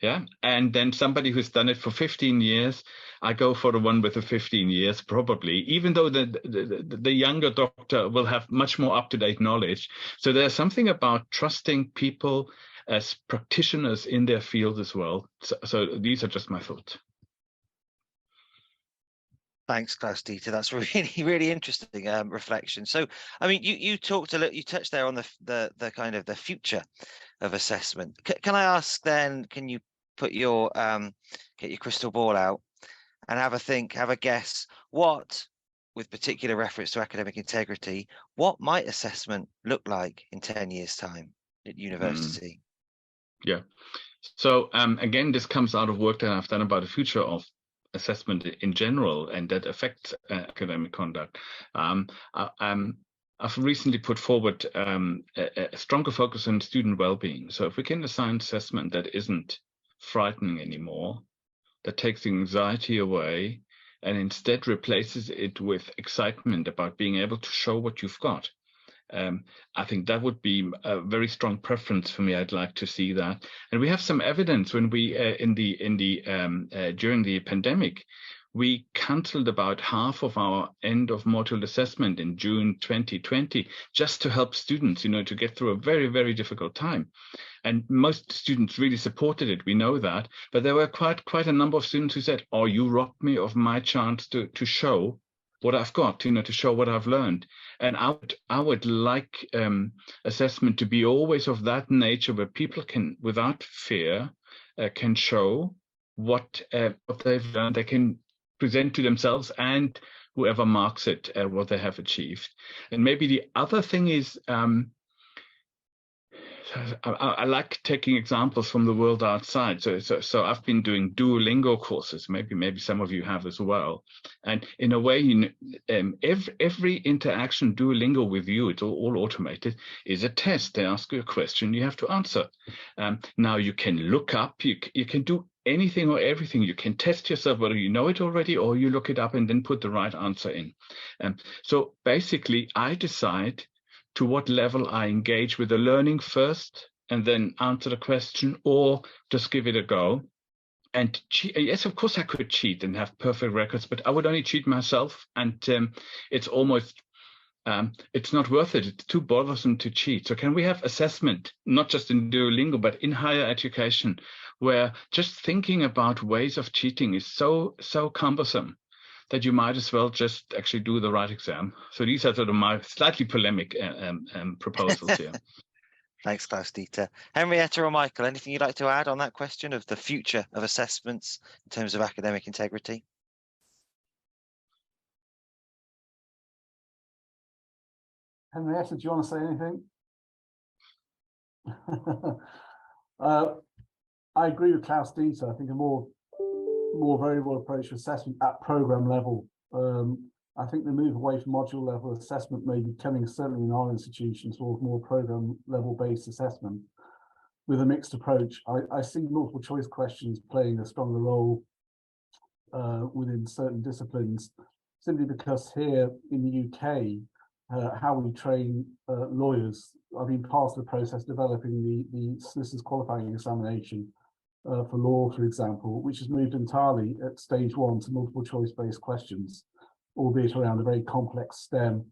Yeah, and then somebody who's done it for 15 years, I go for the one with the 15 years probably, even though the younger doctor will have much more up-to-date knowledge. So there's something about trusting people as practitioners in their field as well. So these are just my thoughts. Thanks, Klaus-Dieter. That's really, really interesting reflection. So, I mean, you talked a little, you touched there on the kind of the future of assessment. Can I ask then? Can you put your get your crystal ball out and have a think, have a guess? What, with particular reference to academic integrity, what might assessment look like in 10 years' time at university? Yeah. So again, this comes out of work that I've done about the future of assessment in general, and that affects academic conduct. I've recently put forward a stronger focus on student well-being. So if we can assign assessment that isn't frightening anymore, that takes the anxiety away, and instead replaces it with excitement about being able to show what you've got. I think that would be a very strong preference for me. I'd like to see that, and we have some evidence when we during the pandemic, we cancelled about half of our end of module assessment in June 2020, just to help students, to get through a very, very difficult time. And most students really supported it. We know that, but there were quite a number of students who said, "Oh, you robbed me of my chance to show what I've got, to show what I've learned." And I would like assessment to be always of that nature, where people can, without fear, can show what they've learned. They can present to themselves and whoever marks it what they have achieved. And maybe the other thing is, I like taking examples from the world outside. So I've been doing Duolingo courses. Maybe some of you have as well. And in a way, every interaction Duolingo with you, it's all automated, is a test. They ask you a question, you have to answer. Now you can look up, you can do anything or everything. You can test yourself whether you know it already, or you look it up and then put the right answer in. So basically, I decide to what level I engage with the learning first and then answer the question, or just give it a go. And yes, of course I could cheat and have perfect records, but I would only cheat myself, and it's almost it's not worth it. It's too bothersome to cheat. So can we have assessment, not just in Duolingo, but in higher education, where just thinking about ways of cheating is so cumbersome that you might as well just actually do the right exam. So these are sort of my slightly polemic proposals here. Thanks, Klaus-Dieter. Henrietta or Michael, anything you'd like to add on that question of the future of assessments in terms of academic integrity? Henrietta, do you want to say anything? I agree with Klaus-Dieter. I think a more variable approach to assessment at program level. I think the move away from module level assessment may be coming, certainly in our institutions, towards more program level based assessment with a mixed approach. I see multiple choice questions playing a stronger role within certain disciplines, simply because here in the UK, how we train lawyers, I've been part of the process developing the solicitor's qualifying examination for law, for example, which has moved entirely at stage 1 to multiple choice based questions, albeit around a very complex STEM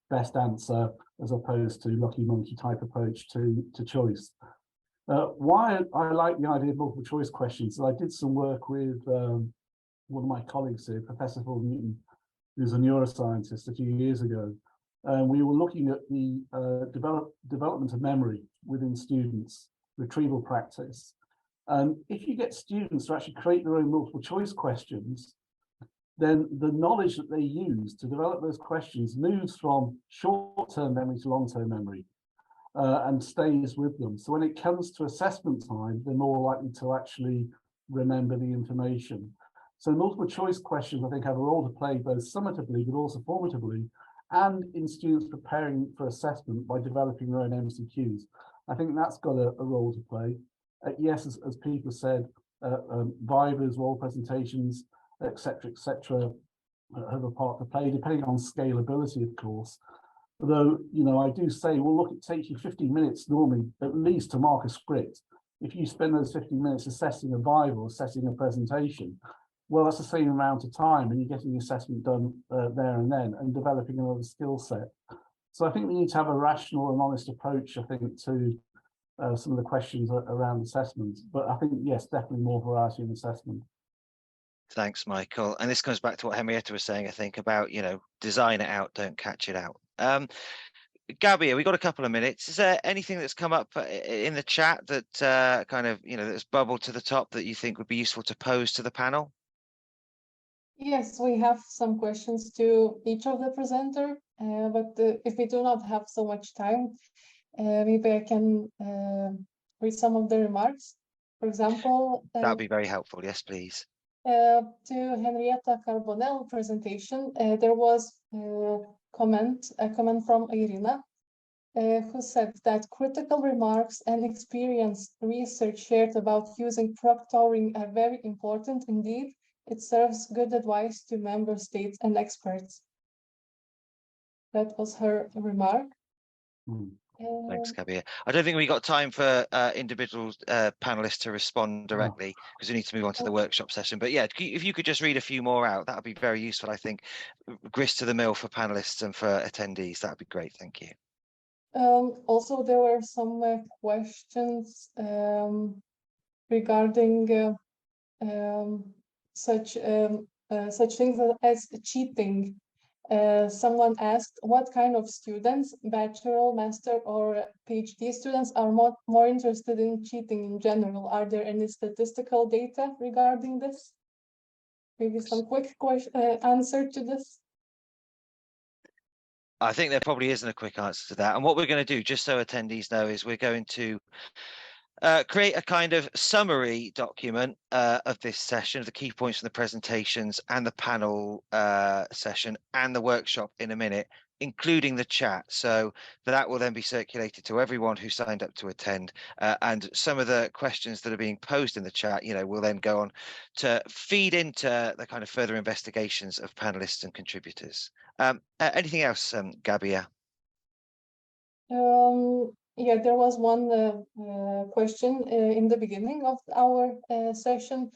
best answer, as opposed to lucky monkey type approach to choice. Why I like the idea of multiple choice questions, I did some work with one of my colleagues here, Professor Phil Newton, who's a neuroscientist, a few years ago. And we were looking at the development of memory within students, retrieval practice. And if you get students to actually create their own multiple choice questions, then the knowledge that they use to develop those questions moves from short-term memory to long-term memory and stays with them. So when it comes to assessment time, they're more likely to actually remember the information. So multiple choice questions, I think, have a role to play both summatively, but also formatively, and in students preparing for assessment by developing their own MCQs. I think that's got a role to play. Yes, as people said, vivas, role presentations, etc., have a part to play, depending on scalability, of course. Although, I do say, well, look, it takes you 15 minutes normally, at least, to mark a script. if you spend those 15 minutes assessing a Bible, assessing a presentation, well, that's the same amount of time, and you're getting the assessment done there and then, and developing another skill set. So I think we need to have a rational and honest approach, I think, to some of the questions around assessment. But I think, yes, definitely more variety in assessment. Thanks, Michael. And this comes back to what Henrietta was saying, I think, about, design it out, don't catch it out. Gabby, we got a couple of minutes. Is there anything that's come up in the chat that that's bubbled to the top that you think would be useful to pose to the panel? Yes, we have some questions to each of the presenter, but if we do not have so much time, maybe I can read some of the remarks. For example, that would be very helpful. Yes, please. To Henrietta Carbonell presentation, there was a comment from Irina, who said that critical remarks and experienced research shared about using proctoring are very important indeed. It serves good advice to member states and experts. That was her remark. Thanks, Gabby. I don't think we got time for individual panelists to respond directly because we need to move on to the workshop session. But yeah, if you could just read a few more out, that would be very useful, I think. Grist to the mill for panelists and for attendees. That would be great. Thank you. Also, there were some questions regarding such things as cheating. Someone asked what kind of students, bachelor, master, or PhD students are more interested in cheating in general. Are there any statistical data regarding this? Maybe some quick answer to this. I think there probably isn't a quick answer to that. And what we're going to do, just so attendees know, is we're going to create a kind of summary document of this session, of the key points from the presentations and the panel session and the workshop in a minute, including the chat. So that will then be circulated to everyone who signed up to attend. And some of the questions that are being posed in the chat, will then go on to feed into the kind of further investigations of panelists and contributors. Anything else, Gabia? Yeah, there was one question in the beginning of our session.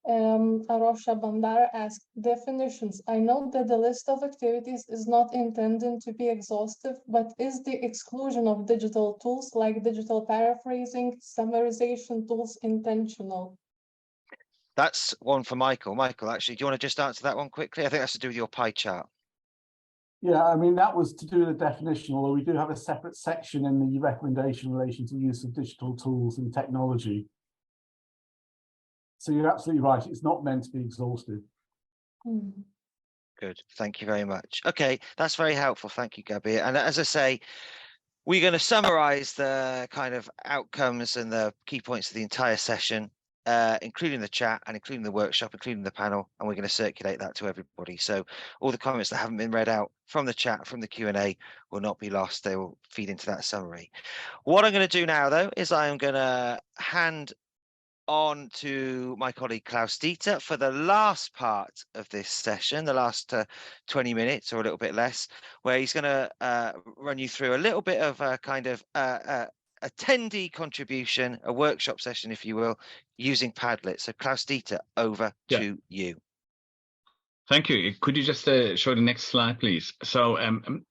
Arosha Bandar asked definitions. I know that the list of activities is not intended to be exhaustive, but is the exclusion of digital tools like digital paraphrasing, summarization tools intentional? That's one for Michael. Michael, actually, do you want to just answer that one quickly? I think that's to do with your pie chart. Yeah, I mean, that was to do with the definition, although we do have a separate section in the recommendation in relation to use of digital tools and technology. So you're absolutely right. It's not meant to be exhaustive. Good. Thank you very much. Okay, that's very helpful. Thank you, Gabby. And as I say, we're going to summarize the kind of outcomes and the key points of the entire session, including the chat and including the workshop, including the panel, and we're going to circulate that to everybody. So all the comments that haven't been read out from the chat, from the Q&A, will not be lost. They will feed into that summary. What I'm going to do now, though, is I am going to hand on to my colleague Klaus Dieter for the last part of this session, the last 20 minutes or a little bit less, where he's going to run you through a little bit of a kind of attendee contribution, a workshop session, if you will, using Padlet. So Klaus Dieter, over to you. Thank you. Could you just show the next slide, please? So I'm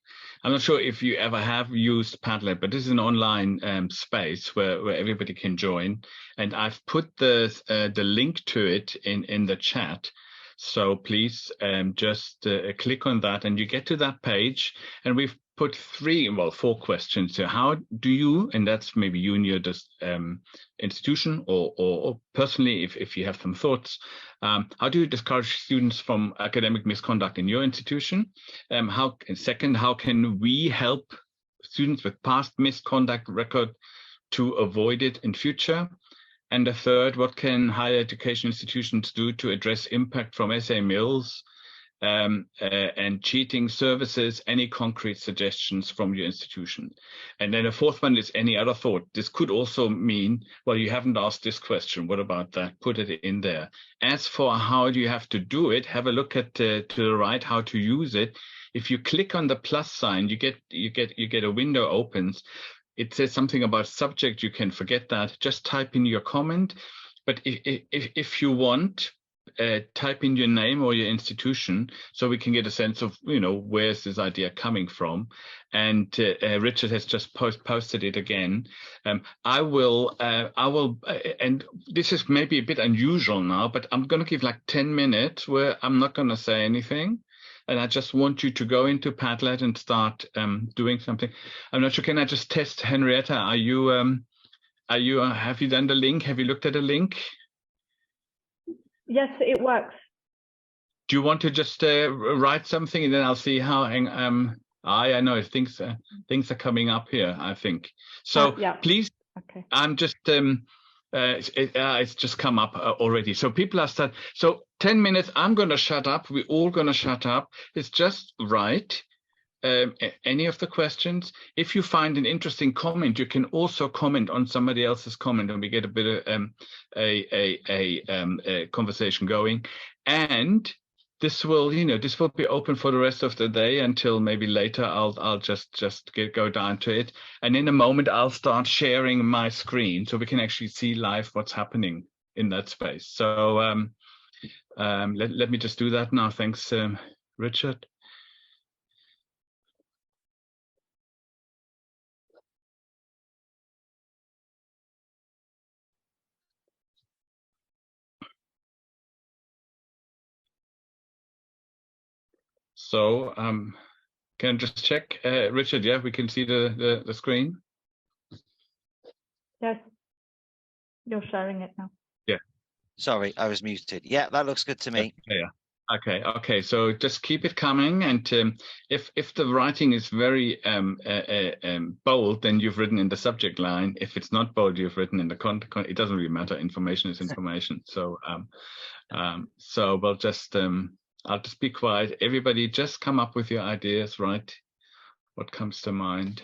not sure if you ever have used Padlet, but this is an online space where everybody can join. And I've put the link to it in the chat. So please just click on that and you get to that page. And we've put four questions here. How do you, and that's maybe you and your institution or personally, if you have some thoughts, how do you discourage students from academic misconduct in your institution? Second, how can we help students with past misconduct record to avoid it in future? And the third, what can higher education institutions do to address impact from SA mills and cheating services? Any concrete suggestions from your institution? And then the fourth one is any other thought. This could also mean, well, you haven't asked this question. What about that? Put it in there. As for how do you have to do it, have a look at to the right how to use it. If you click on the plus sign, you get a window opens. it says something about subject, you can forget that. Just type in your comment. But if you want, type in your name or your institution so we can get a sense of, where's this idea coming from. And Richard has just posted it again. I will, and this is maybe a bit unusual now, but I'm going to give like 10 minutes where I'm not going to say anything. And I just want you to go into Padlet and start doing something. I'm not sure. Can I just test, Henrietta? Have you done the link? Have you looked at the link? Yes, it works. Do you want to just write something and then I'll see how? I know things are coming up here. I think so. Yeah. Please. Okay. I'm just it's just come up already. So people are starting. So 10 minutes. I'm going to shut up. We're all going to shut up. It's just right. Any of the questions. If you find an interesting comment, you can also comment on somebody else's comment, and we get a bit of a conversation going. And this will, this will be open for the rest of the day until maybe later. I'll just go down to it, and in a moment I'll start sharing my screen so we can actually see live what's happening in that space. So let me just do that now. Thanks, Richard. So can I just check, Richard? Yeah, we can see the screen. Yes, you're sharing it now. Yeah. Sorry, I was muted. Yeah, that looks good to me. Yeah. Okay. So just keep it coming, and if the writing is very bold, then you've written in the subject line. If it's not bold, you've written in the content. It doesn't really matter. Information is information. So so we'll just I'll just be quiet. Everybody, just come up with your ideas. Right? What comes to mind?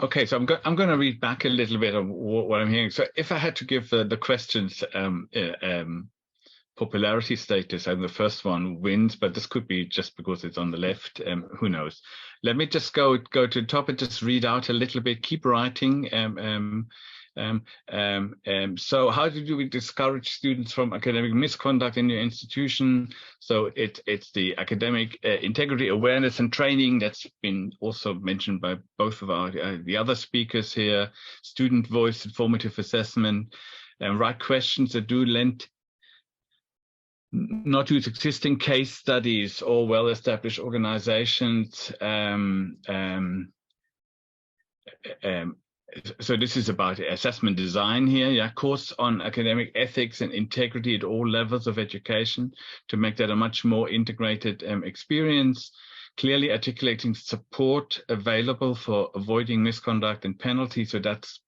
Okay, so I'm going to read back a little bit of what I'm hearing. So if I had to give the questions popularity status, and the first one wins, but this could be just because it's on the left. Who knows? Let me just go to the top and just read out a little bit. Keep writing. So how do we discourage students from academic misconduct in your institution? So it's the academic integrity awareness and training that's been also mentioned by both of our the other speakers here. Student voice, informative assessment, write questions that do lend. Not use existing case studies or well-established organizations. So this is about assessment design here. Yeah, course on academic ethics and integrity at all levels of education to make that a much more integrated experience. Clearly articulating support available for avoiding misconduct and penalties. So that's,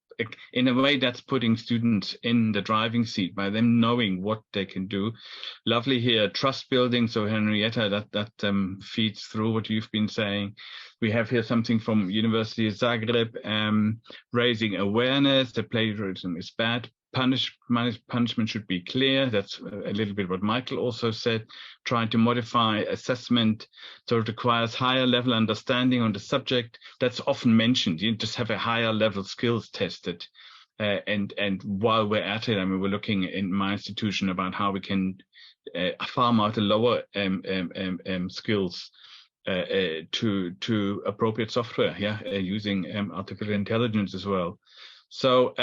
in a way, that's putting students in the driving seat by them knowing what they can do. Lovely here, trust building. So Henrietta, that feeds through what you've been saying. We have here something from University of Zagreb, raising awareness that plagiarism is bad. Punishment should be clear. That's a little bit what Michael also said. Trying to modify assessment so it requires higher level understanding on the subject. That's often mentioned. You just have a higher level skills tested. And while we're at it, I mean, we're looking in my institution about how we can farm out the lower skills to appropriate software, using artificial intelligence as well. So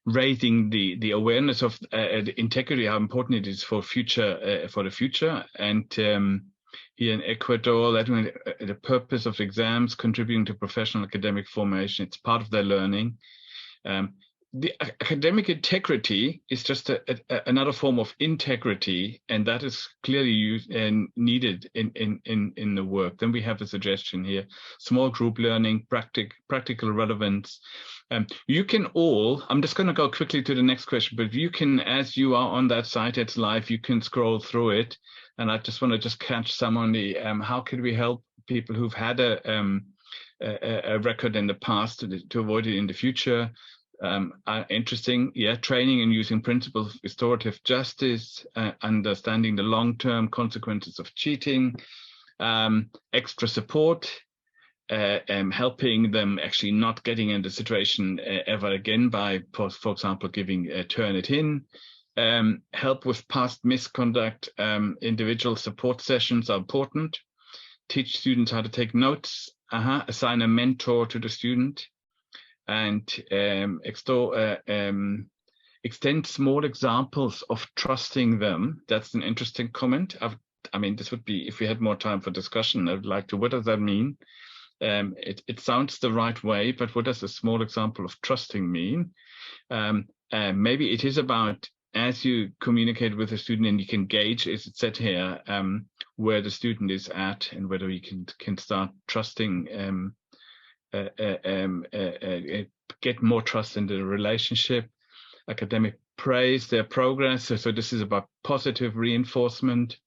raising the awareness of the integrity, how important it is for the future, and here in Ecuador, that the purpose of exams contributing to professional academic formation. It's part of their learning. The academic integrity is just another form of integrity, and that is clearly used and needed in the work. Then we have a suggestion here: small group learning, practical relevance. You can all, I'm just going to go quickly to the next question, but you can, as you are on that site, it's live, you can scroll through it. And I just want to catch some on the, how can we help people who've had a record in the past to avoid it in the future? Interesting, training and using principles of restorative justice, understanding the long-term consequences of cheating, extra support, helping them actually not getting in the situation ever again by, for example, giving Turnitin, help with past misconduct. Individual support sessions are important. Teach students how to take notes, assign a mentor to the student, and extend small examples of trusting them. That's an interesting comment. I mean, this would be, if we had more time for discussion, I would like to, what does that mean? It sounds the right way, but what does a small example of trusting mean? Maybe it is about, as you communicate with a student and you can gauge, is it said here, where the student is at and whether you can start trusting, get more trust in the relationship. Academic praise their progress. So this is about positive reinforcement.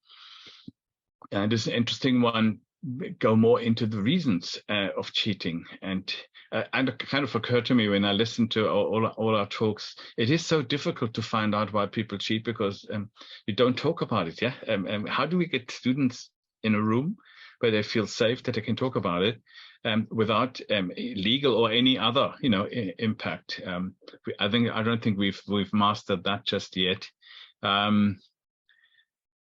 And this is an interesting one. Go more into the reasons of cheating, and it kind of occurred to me when I listened to all our talks, it is so difficult to find out why people cheat because you don't talk about it. How do we get students in a room where they feel safe that they can talk about it without legal or any other impact? I don't think we've mastered that just yet.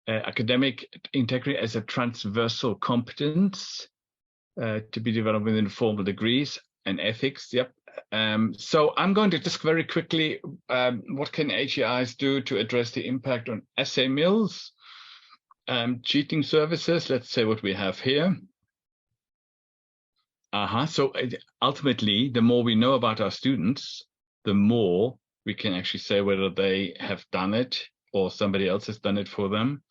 Academic integrity as a transversal competence to be developed within formal degrees and ethics. So I'm going to just very quickly, what can HEIs do to address the impact on essay mills, cheating services? Let's say what we have here. So ultimately, the more we know about our students, the more we can actually say whether they have done it or somebody else has done it for them.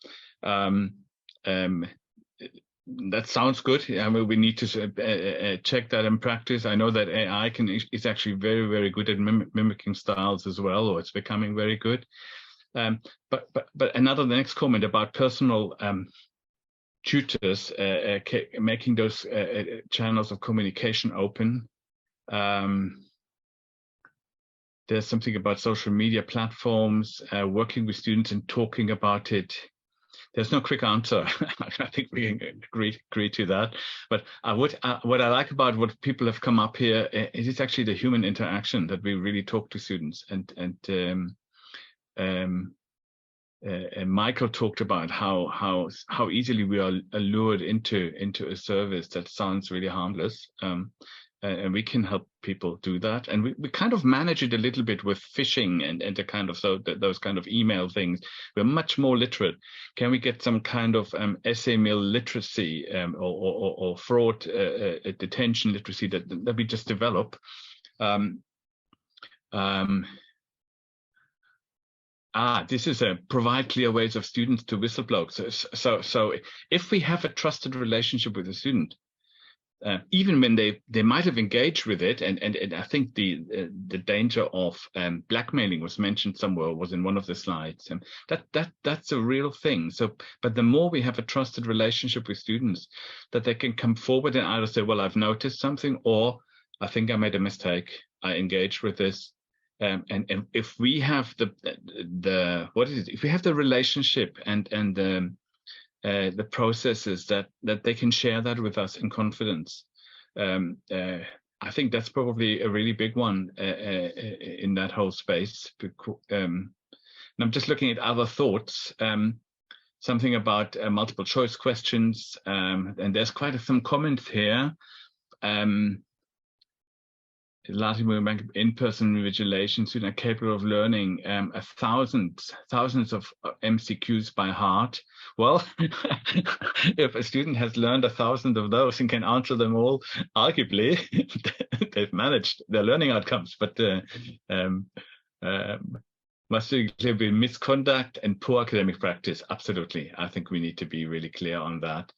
That sounds good. I mean, we need to check that in practice. I know that AI is actually very, very good at mimicking styles as well, or it's becoming very good. But the next comment about personal tutors, making those channels of communication open. There's something about social media platforms, working with students and talking about it. There's no quick answer. I think we can agree to that. But what I like about what people have come up here is it's actually the human interaction that we really talk to students. And Michael talked about how easily we are lured into a service that sounds really harmless. And we can help people do that. And we kind of manage it a little bit with phishing and the kind of those kind of email things. We're much more literate. Can we get some kind of SML literacy or fraud detection literacy that we just develop? This is provide clear ways of students to whistleblow. So if we have a trusted relationship with a student, even when they might have engaged with it, and I think the danger of blackmailing was mentioned somewhere, was in one of the slides, and that's a real thing. So, but the more we have a trusted relationship with students, that they can come forward and either say, well, I've noticed something, or I think I made a mistake, I engaged with this. And if we have if we have the relationship and the processes that they can share that with us in confidence, I think that's probably a really big one in that whole space. And I'm just looking at other thoughts. Something about multiple choice questions, and there's quite some comments here. Largely in-person invigilation, students are capable of learning thousands of MCQs by heart. Well, if a student has learned 1,000 of those and can answer them all, arguably they've managed their learning outcomes. But must there be misconduct and poor academic practice? Absolutely. I think we need to be really clear on that.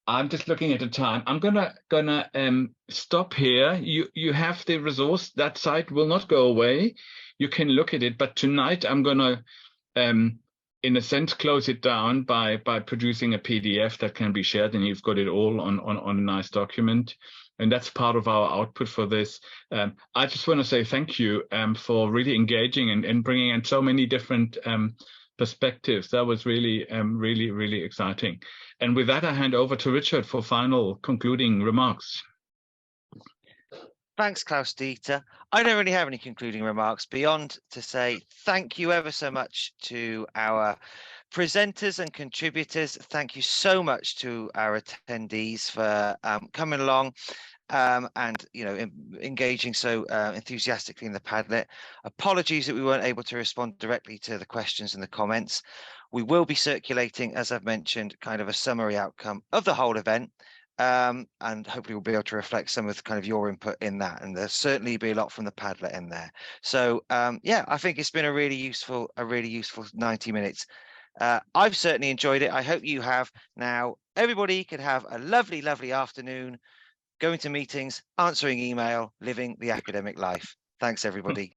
I'm just looking at the time. I'm gonna stop here. You have the resource. That site will not go away. You can look at it. But tonight I'm gonna, in a sense, close it down by producing a PDF that can be shared, and you've got it all on a nice document. And that's part of our output for this. I just want to say thank you for really engaging and bringing in so many different perspectives. That was really, really exciting. And with that, I hand over to Richard for final concluding remarks. Thanks, Klaus-Dieter. I don't really have any concluding remarks beyond to say thank you ever so much to our presenters and contributors. Thank you so much to our attendees for coming along and engaging so enthusiastically in the Padlet. Apologies that we weren't able to respond directly to the questions and the comments. We will be circulating, as I've mentioned, kind of a summary outcome of the whole event, and hopefully we'll be able to reflect some of kind of your input in that, and there'll certainly be a lot from the Padlet in there. So yeah, I think it's been a really useful 90 minutes. I've certainly enjoyed it. I hope you have. Now everybody can have a lovely afternoon, going to meetings, answering email, living the academic life. Thanks everybody.